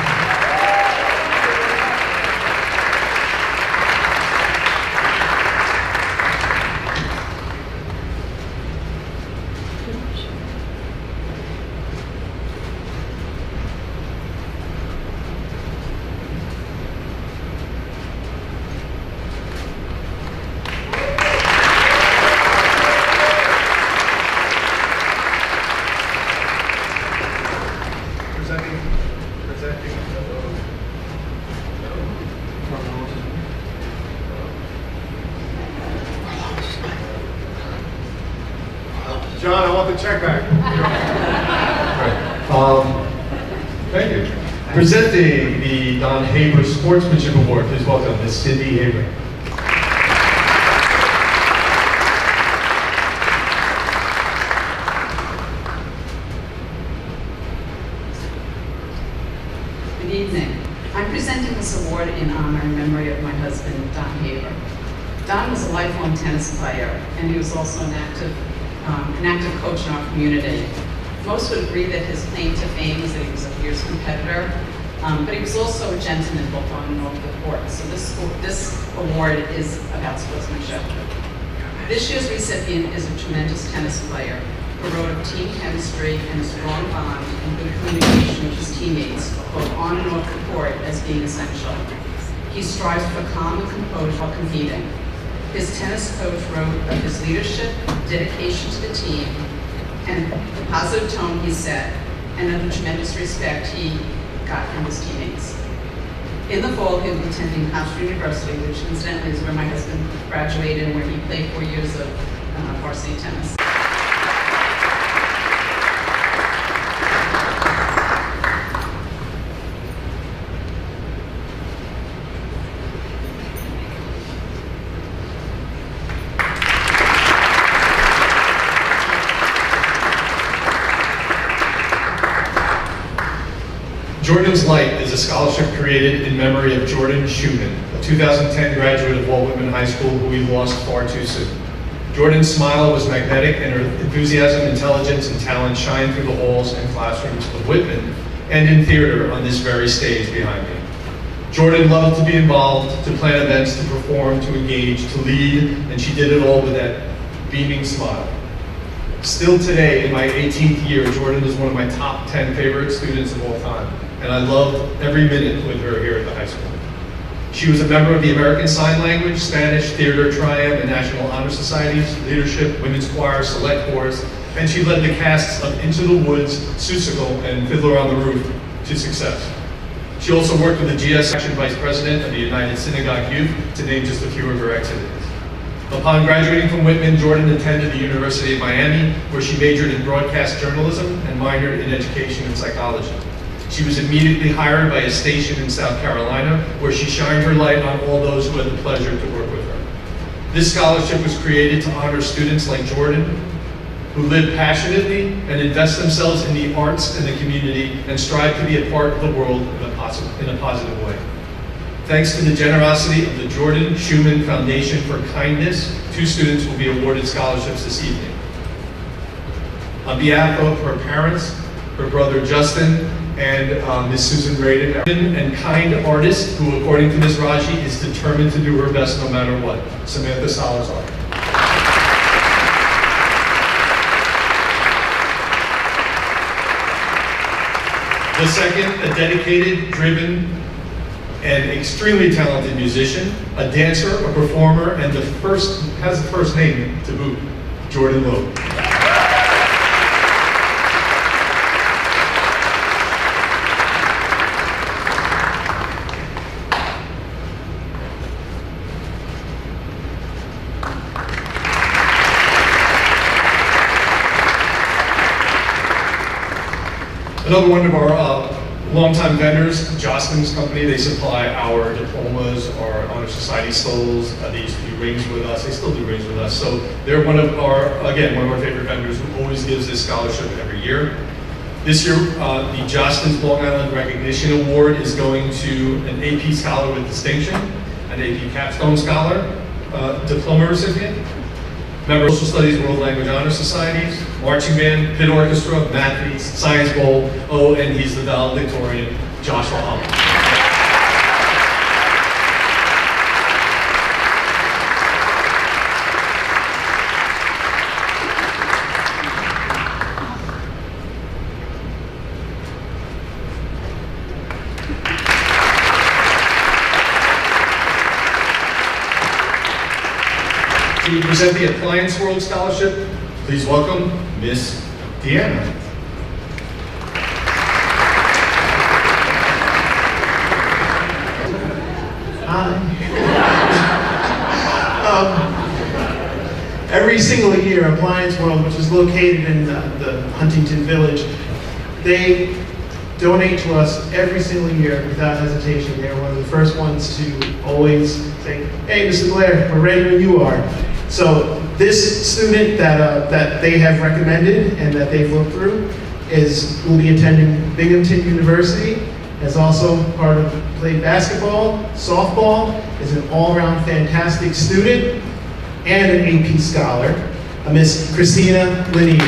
S5: John, I want the check back.
S1: Thank you. Presenting the Don Haber Sportsmanship Award, please welcome Ms. Cindy Haber.
S22: Good evening. I'm presenting this award in honor and memory of my husband, Don Haber. Don was a lifelong tennis player, and he was also an active coach in our community. Most would agree that his claim to fame is that he was a fierce competitor, but he was also a gentleman both on and off the court. So this award is about sportsmanship. This year's recipient is a tremendous tennis player who wrote of team chemistry and a strong bond and good communication with his teammates, both on and off the court, as being essential. He strives for calm and composure while competing. His tennis coach wrote of his leadership, dedication to the team, and the positive tone he set, and of the tremendous respect he got from his teammates. In the fall, he'll be attending Hofstra University, which incidentally is where my husband graduated and where he played 4 years of varsity tennis.
S1: Jordan's Light is a scholarship created in memory of Jordan Schumann, a 2010 graduate of Walt Whitman High School who we lost far too soon. Jordan's smile was magnetic, and her enthusiasm, intelligence, and talent shined through the halls and classrooms of Whitman and in theater on this very stage behind me. Jordan loved to be involved, to plan events, to perform, to engage, to lead, and she did it all with that beaming smile. Still today, in my 18th year, Jordan is one of my top 10 favorite students of all time, and I loved every minute with her here at the high school. She was a member of the American Sign Language, Spanish, Theater, Triumph, and National Honor Societies, Leadership, Women's Choir, Select Chorus, and she led the casts of Into the Woods, Seussical, and Fiddler on the Roof to success. She also worked with the GS Section Vice President of the United Synagogue Youth, to name just a few of her activities. Upon graduating from Whitman, Jordan attended the University of Miami, where she majored in broadcast journalism and minored in education and psychology. She was immediately hired by a station in South Carolina, where she shined her light on all those who had the pleasure to work with her. This scholarship was created to honor students like Jordan, who live passionately and invest themselves in the arts and the community and strive to be a part of the world in a positive way. Thanks to the generosity of the Jordan Schumann Foundation for Kindness, 2 students will be awarded scholarships this evening. On behalf of her parents, her brother Justin, and Ms. Susan Radin, and kind artist who, according to Ms. Raji, is determined to do her best no matter what, Samantha Salazar. The second, a dedicated, driven, and extremely talented musician, a dancer, a performer, and has the first name to boot, Jordan Lowe. Another one of our longtime vendors, Jostens Company, they supply our diplomas, our honor society skulls. They used to do rings with us. They still do rings with us. So they're one of our favorite vendors who always gives this scholarship every year. This year, the Jostens Long Island Recognition Award is going to an AP Scholar with Distinction, an AP Capstone Scholar, diploma recipient, member of Social Studies World Language Honor Societies, Marching Band, Pit Orchestra, Matthews, Science Bowl, and he's the valedictorian, Joshua Hummel. To present the Appliance World Scholarship, please welcome Miss Deanna.
S19: Every single year, Appliance World, which is located in the Huntington Village, they donate to us every single year without hesitation. They're one of the first ones to always say, "Hey, Mr. Blair, we're ready when you are." So this student that they have recommended and that they've looked through will be attending Binghamton University. Has also played basketball, softball, is an all-around fantastic student, and an AP scholar, Miss Christina Linney.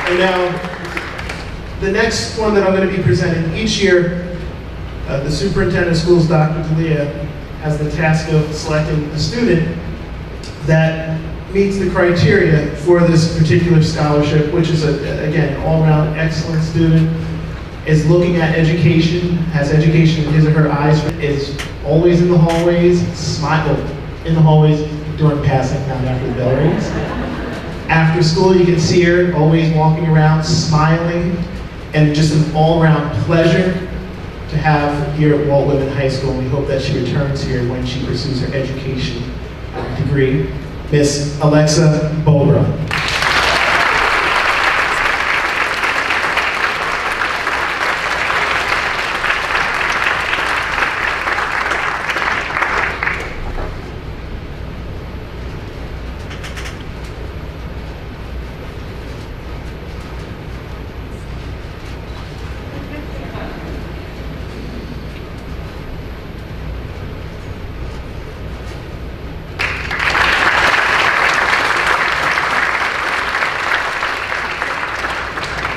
S19: And now, the next one that I'm going to be presenting each year, the superintendent of schools, Dr. D'Elia, has the task of selecting a student that meets the criteria for this particular scholarship, which is, again, all-around excellent student, is looking at education, has education in his or her eyes, is always in the hallways, in the hallways during passing, not after the bell rings. After school, you can see her always walking around, smiling, and just an all-around pleasure to have here at Walt Whitman High School. We hope that she returns here when she pursues her education degree. Miss Alexa Bobra.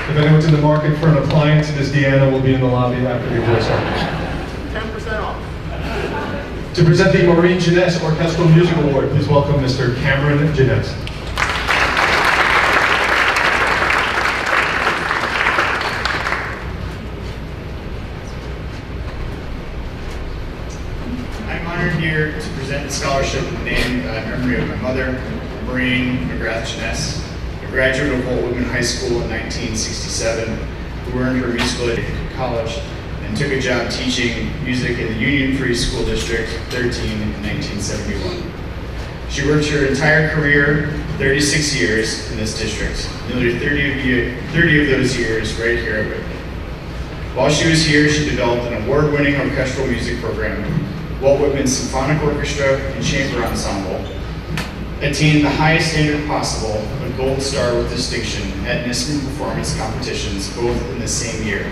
S1: If anyone's in the market for an appliance, Ms. Deanna will be in the lobby after the awards.
S4: 10% off.
S1: To present the Maureen Jeunesse Orchestral Music Award, please welcome Mr. Cameron Jeunesse.
S4: I'm honored here to present the scholarship in the name and memory of my mother, Maureen McGrath Jeunesse, a graduate of Walt Whitman High School in 1967, who earned her musical education at college and took a job teaching music in the Union Free School District 13 in 1971. She worked her entire career, 36 years, in this district, nearly 30 of those years right here at Whitman. While she was here, she developed an award-winning orchestral music program, Walt Whitman Symphonic Orchestra and Chamber Ensemble, attained the highest standard possible, a gold star with distinction at NISM performance competitions, both in the same year.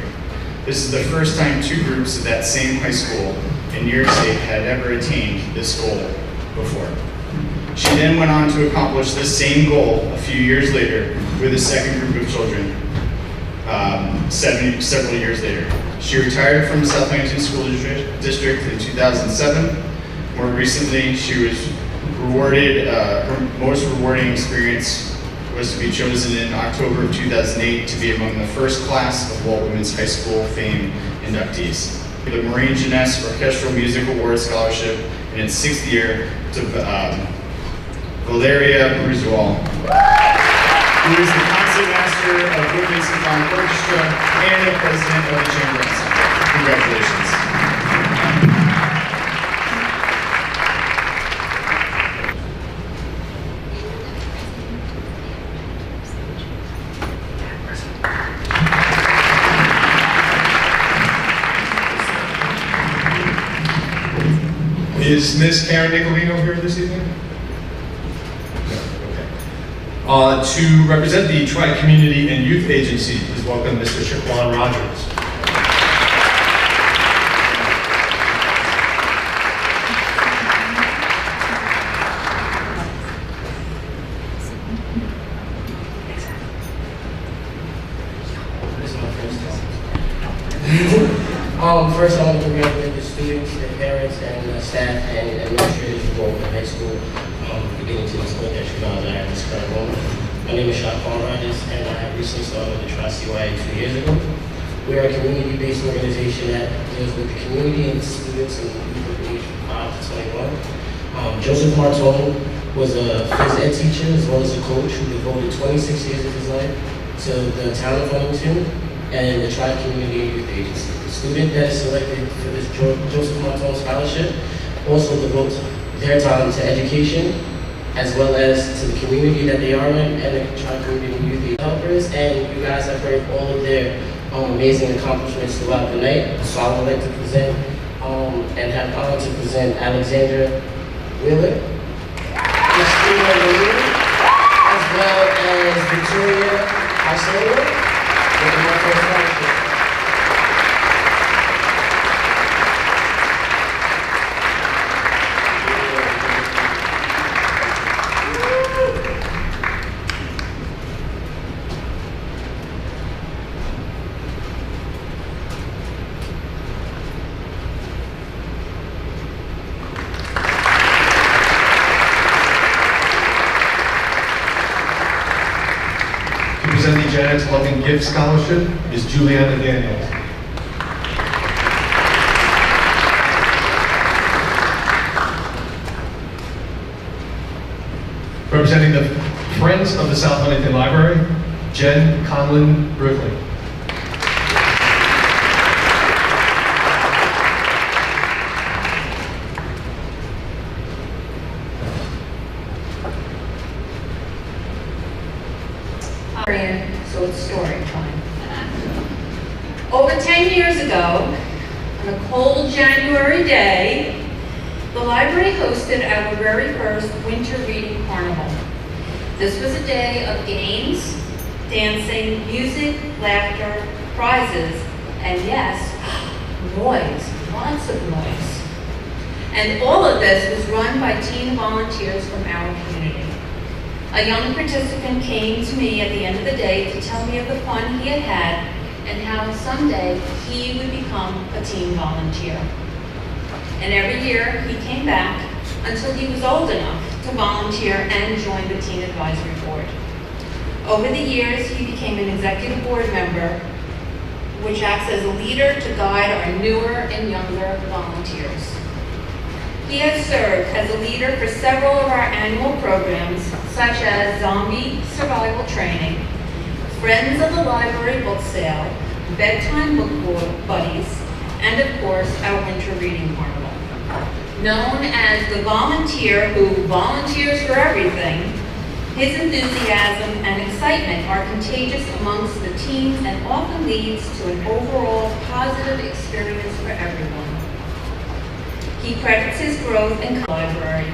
S4: This is the first time two groups of that same high school in New York State had ever attained this goal before. She then went on to accomplish this same goal a few years later with a second group of children, several years later. She retired from South Huntington School District in 2007. More recently, she was rewarded, her most rewarding experience was to be chosen in October of 2008 to be among the first class of Walt Whitman's High School Fame inductees. The Maureen Jeunesse Orchestral Music Award Scholarship in its 6th year to Valeria Bruzual, who is the concertmaster of Woodman Symphonic Orchestra and the president of the Chamber Ensemble. Congratulations.
S1: Is Miss Karen Nicolino here this evening? No, okay. To represent the Tri-Community and Youth Agency, please welcome Mr. Shaquan Rogers.
S6: First, I want to congratulate the students, their parents, and the staff and administrators who go to high school, beginning to the school district now that at this current moment. My name is Shaquan Rogers, and I have recently started with the Tri-CYA 2 years ago. We are a community-based organization that deals with the community and students and youth of age from 5 to 21. Joseph Martone was a phys ed teacher as well as a coach who devoted 26 years of his life to the town of Huntington and the Tri-Community and Youth Agency. The student that is selected for this Joseph Martone Scholarship also devotes their time to education as well as to the community that they are in and the Tri-Community and Youth helpers. And you guys have heard all of their amazing accomplishments throughout the night. So I would like to present and have the honor to present Alexandra Wheeler, Christina Lee, as well as Victoria Arcelo with the Martone Scholarship.
S1: Presenting Janet's Loving Gift Scholarship is Juliana Daniels. Representing the Friends of the South Huntington Library, Jen Conlon Brickley.
S7: So it's story time. Over 10 years ago, on a cold January day, the library hosted our very first winter reading carnival. This was a day of games, dancing, music, laughter, prizes, and yes, noise, lots of noise. And all of this was run by teen volunteers from our community. A young participant came to me at the end of the day to tell me of the fun he had had and how someday he would become a teen volunteer. And every year he came back until he was old enough to volunteer and join the Teen Advisory Board. Over the years, he became an executive board member, which acts as a leader to guide our newer and younger volunteers. He has served as a leader for several of our annual programs, such as Zombie Survival Training, Friends of the Library Book Sale, Bedtime Book Buddies, and of course, our Winter Reading Carnival. Known as the volunteer who volunteers for everything, his enthusiasm and excitement are contagious amongst the teens and often leads to an overall positive experience for everyone. He credits his growth in the library.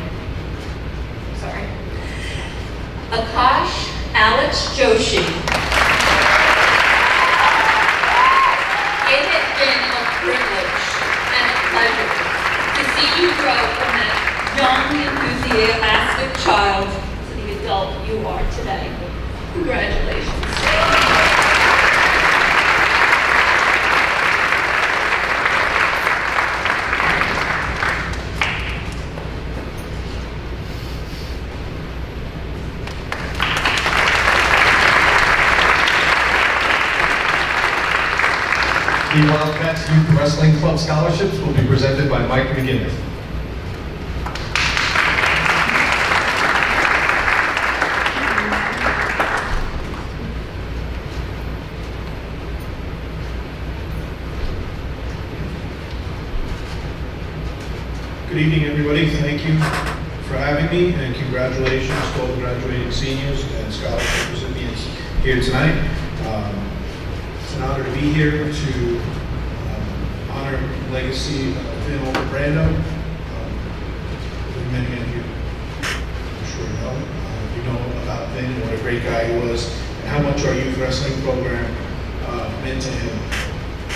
S7: Akash Alex Joshi. It has been a privilege and a pleasure to see you grow from that young, enthusiastic child to the adult you are today. Congratulations.
S1: The Wildcats Youth Wrestling Club scholarships will be presented by Mike McGinnis.
S19: Good evening, everybody. Thank you for having me, and congratulations to all the graduating seniors and scholarship recipients here tonight. It's an honor to be here to honor the legacy of Vin Oldenbrando. Many of you, I'm sure you know about Vin and what a great guy he was, and how much our youth wrestling program meant to him.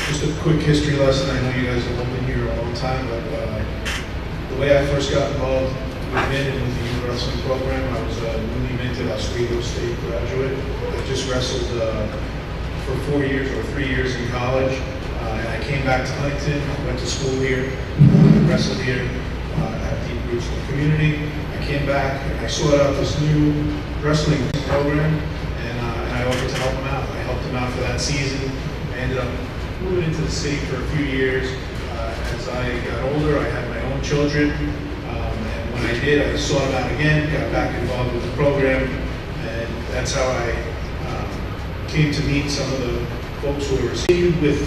S19: Just a quick history lesson. I know you guys have all been here a long time, but the way I first got involved with Vin and with the youth wrestling program, I was a newly minted Oswego State graduate. I just wrestled for 4 years or 3 years in college, and I came back to Huntington, went to school here, wrestled here, had deep roots in the community. I came back and I sought out this new wrestling program, and I offered to help him out. I helped him out for that season. I ended up moving into the city for a few years. As I got older, I had my own children, and when I did, I sought him out again, got back involved with the program, and that's how I came to meet some of the folks who were received with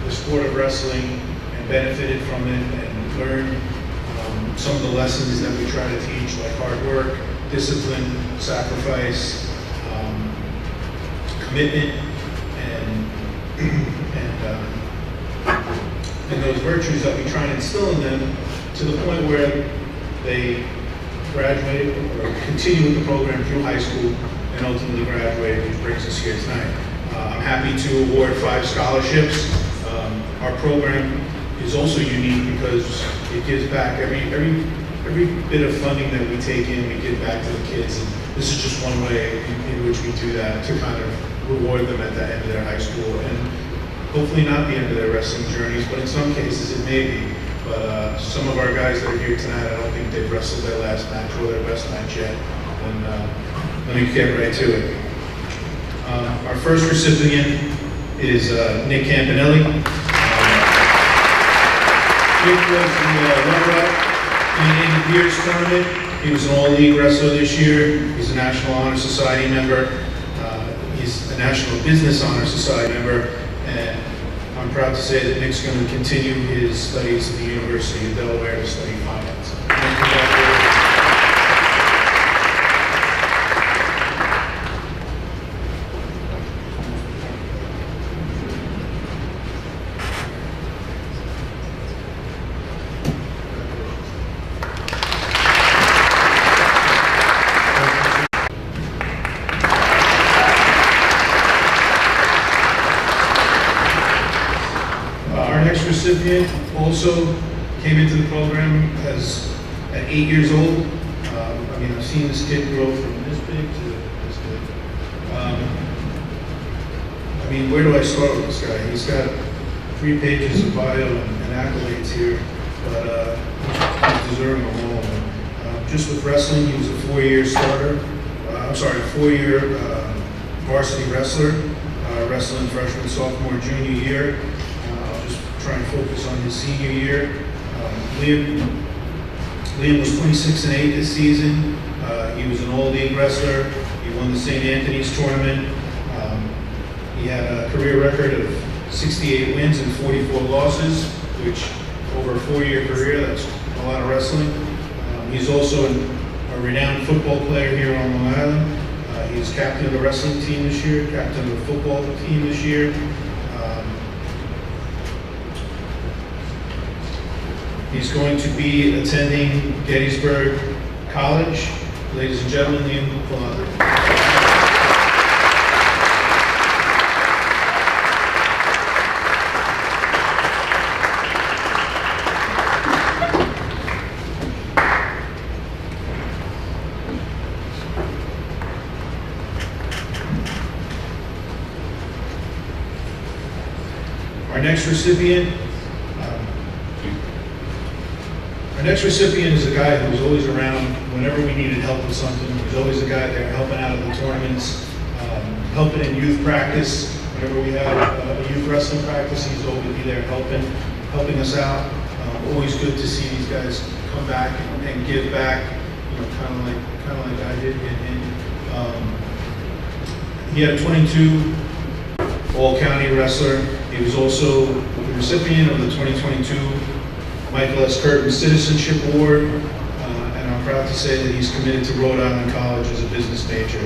S19: the sport of wrestling and benefited from it and learned some of the lessons that we try to teach, like hard work, discipline, sacrifice, commitment, and those virtues that we try and instill in them to the point where they graduate or continue with the program through high school and ultimately graduate, which brings us here tonight. I'm happy to award 5 scholarships. Our program is also unique because it gives back every bit of funding that we take in, we give back to the kids. And this is just one way in which we do that, to kind of reward them at the end of their high school, and hopefully not the end of their wrestling journeys, but in some cases it may be. But some of our guys that are here tonight, I don't think they've wrestled their last match or their best match yet. And let me get right to it. Our first recipient is Nick Campanelli. Nick was the runner-up in the Andy Pierce tournament. He was an all-league wrestler this year. He's a National Honor Society member. He's a National Business Honor Society member. And I'm proud to say that Nick's going to continue his studies at the University of Delaware to study finance. Recipient also came into the program at 8 years old. I mean, I've seen this kid grow from this big to this big. I mean, where do I start with this guy? He's got 3 pages of bio and accolades here, but he's deserving of all of them. Just with wrestling, he was a 4-year starter. A 4-year varsity wrestler, wrestling freshman, sophomore, junior year. Try and focus on his senior year. Liam was 26-8 this season. He was an all-league wrestler. He won the St. Anthony's tournament. He had a career record of 68 wins and 44 losses, which over a 4-year career, that's a lot of wrestling. He's also a renowned football player here on Long Island. He's captain of the wrestling team this year, captain of the football team this year. He's going to be attending Gettysburg College. Ladies and gentlemen, Liam Flandre. Our next recipient is a guy who was always around whenever we needed help with something. He was always a guy there helping out at the tournaments, helping in youth practice. Whenever we had a youth wrestling practice, he's always be there helping us out. Always good to see these guys come back and give back, you know, kind of like I did. He had a 22 all-county wrestler. He was also the recipient of the 2022 Michael S. Curtin Citizenship Award, and I'm proud to say that he's committed to Rhode Island College as a business major.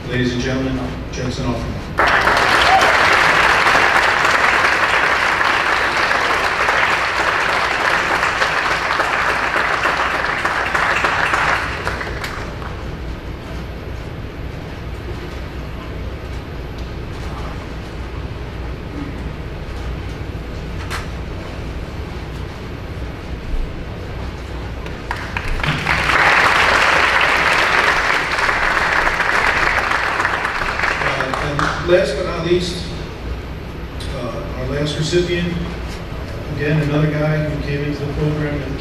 S19: Ladies and gentlemen, Judson Offerman. Last but not least, our last recipient, again, another guy who came into the program and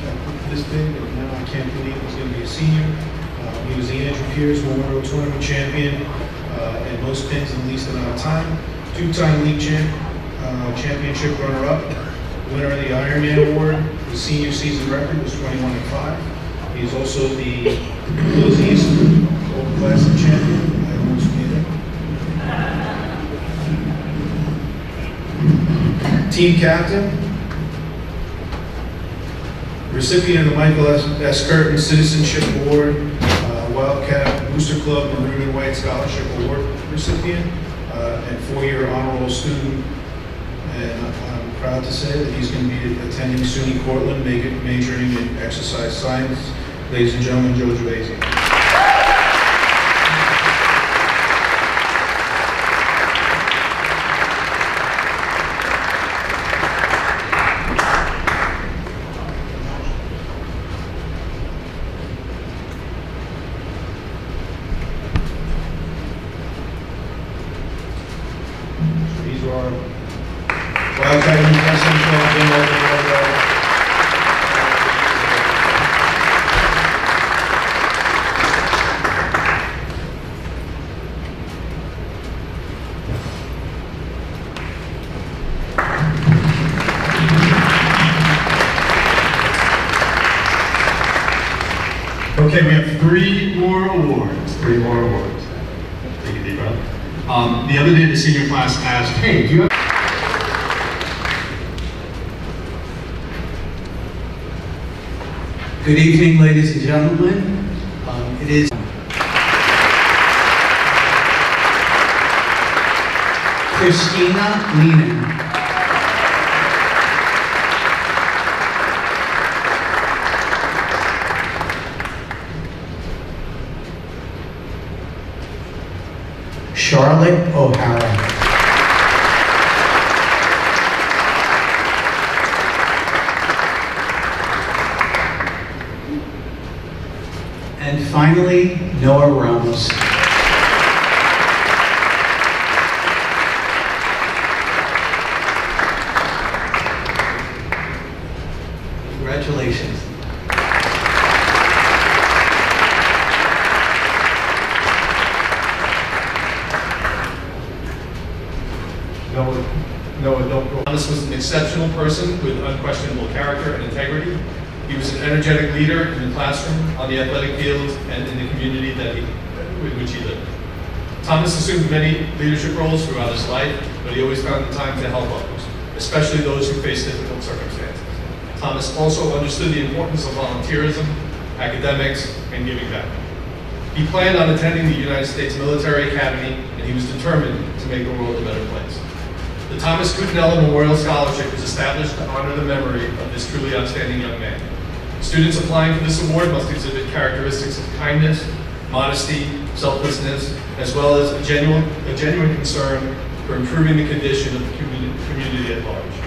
S19: this big, and now I can't believe he's going to be a senior. He was the Andrew Pierce Memorial Tournament champion and most pins in the least amount of time. Two-time league championship runner-up, winner of the Ironman Award. His senior season record was 21-5. He's also the Blues East Open Classic champion. I almost made it. Team captain, recipient of the Michael S. Curtin Citizenship Award, Wildcat Booster Club Maroon and White Scholarship Award recipient, and 4-year honor roll student. And I'm proud to say that he's going to be attending SUNY Cortland, majoring in exercise science. Ladies and gentlemen, Joe Gervaisi. Okay, we have three more awards. Take a deep breath. The other day, the senior class asked, hey, do you have...
S8: Good evening, ladies and gentlemen. It is Christina Lehman. Charlotte O'Hara. And finally, Noah Ramos. Congratulations.
S1: Thomas was an exceptional person with unquestionable character and integrity. He was an energetic leader in the classroom, on the athletic field, and in the community with which he lived. Thomas assumed many leadership roles throughout his life, but he always found the time to help others, especially those who faced difficult circumstances. Thomas also understood the importance of volunteerism, academics, and giving back. He planned on attending the United States Military Academy, and he was determined to make the world a better place. The Thomas Cutinella Memorial Scholarship was established to honor the memory of this truly outstanding young man. Students applying for this award must exhibit characteristics of kindness, modesty, selflessness, as well as a genuine concern for improving the condition of the community at large.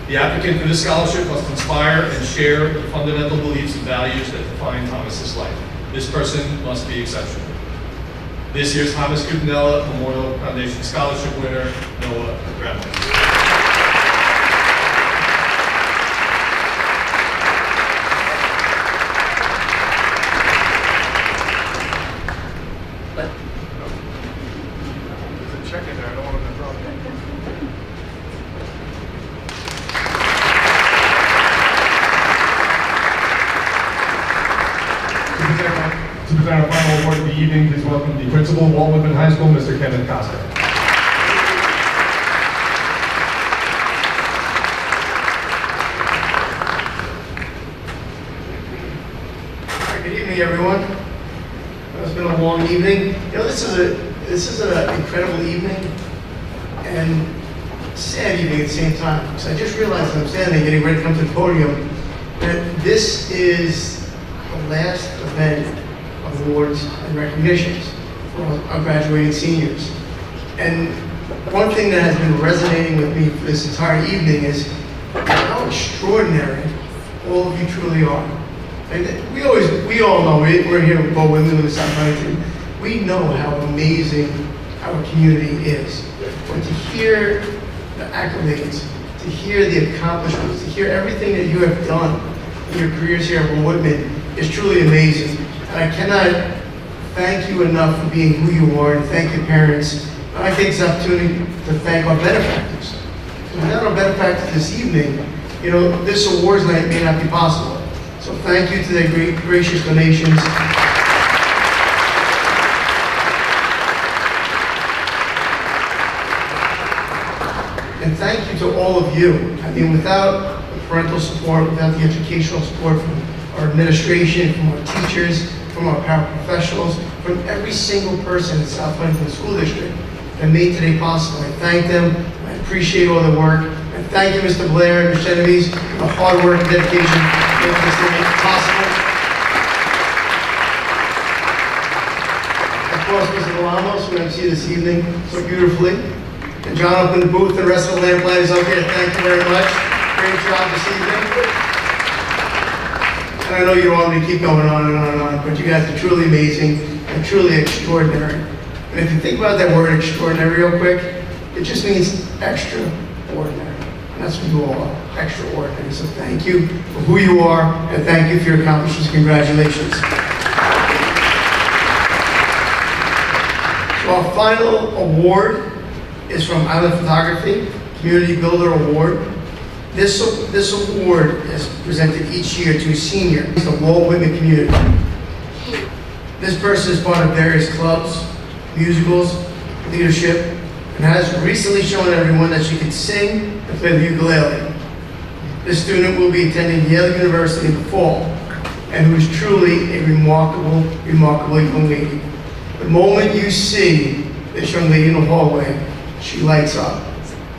S1: The applicant for this scholarship must inspire and share the fundamental beliefs and values that define Thomas's life. This person must be exceptional. This year's Thomas Cutinella Memorial Foundation Scholarship winner, Noah Ramos. Our final award of the evening, please welcome the principal of Walt Whitman High School, Mr. Kevin Costa.
S2: evening, everyone. It's been a long evening. You know, this is an incredible evening and sad evening at the same time. Because I just realized as I'm standing, getting ready to come to the podium, that this is the last event of awards and recognitions for our graduating seniors. And one thing that has been resonating with me for this entire evening is how extraordinary all of you truly are. And we all know, we're here with Bo Whitman in South Huntington. We know how amazing our community is. But to hear the accolades, to hear the accomplishments, to hear everything that you have done in your careers here at Bo Whitman is truly amazing. And I cannot thank you enough for being who you are, and thank your parents. And I take this opportunity to thank our benefactors. Without our benefactors this evening, you know, this awards night may not be possible. So thank you to their great, gracious donations. And thank you to all of you. I mean, without the parental support, without the educational support from our administration, from our teachers, from our paraprofessionals, from every single person in South Huntington School District that made today possible, I thank them. I appreciate all the work. And thank you, Mr. Blair and Ms. Genovese, for the hard work and dedication to make this day possible. Of course, Mr. Galamos, who MC this evening so beautifully. And John up in the booth, and the rest of the lamplighters up here, thank you very much. Great job this evening. And I know you don't want me to keep going on and on and on, but you guys are truly amazing and truly extraordinary. And if you think about that word extraordinary real quick, it just means extraordinary. And that's what you all are, extraordinary. So thank you for who you are, and thank you for your accomplishments. Congratulations. So our final award is from Island Photography, Community Builder Award. This award is presented each year to a senior in the Walt Whitman community. This person is part of various clubs, musicals, leadership, and has recently shown everyone that she can sing and play the ukulele. This student will be attending Yale University in the fall, and who is truly a remarkable, remarkable young lady. The moment you see this young lady in the hallway, she lights up.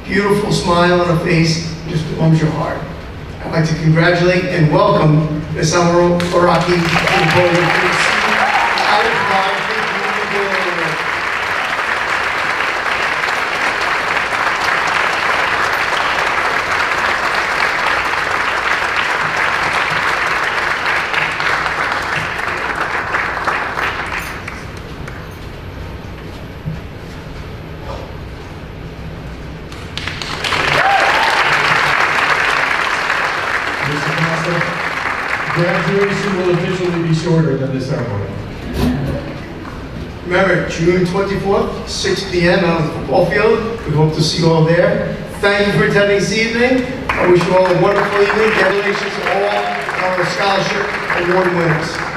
S2: Beautiful smile on her face, just warms your heart. I'd like to congratulate and welcome Ms. Amaru Faraki to the podium.
S1: Graduation will officially be shorter than the ceremony.
S2: Remember, June 24th, 6 p.m. out on the football field. We hope to see you all there. Thank you for attending this evening. I wish you all a wonderful evening. Congratulations to all our scholarship award winners.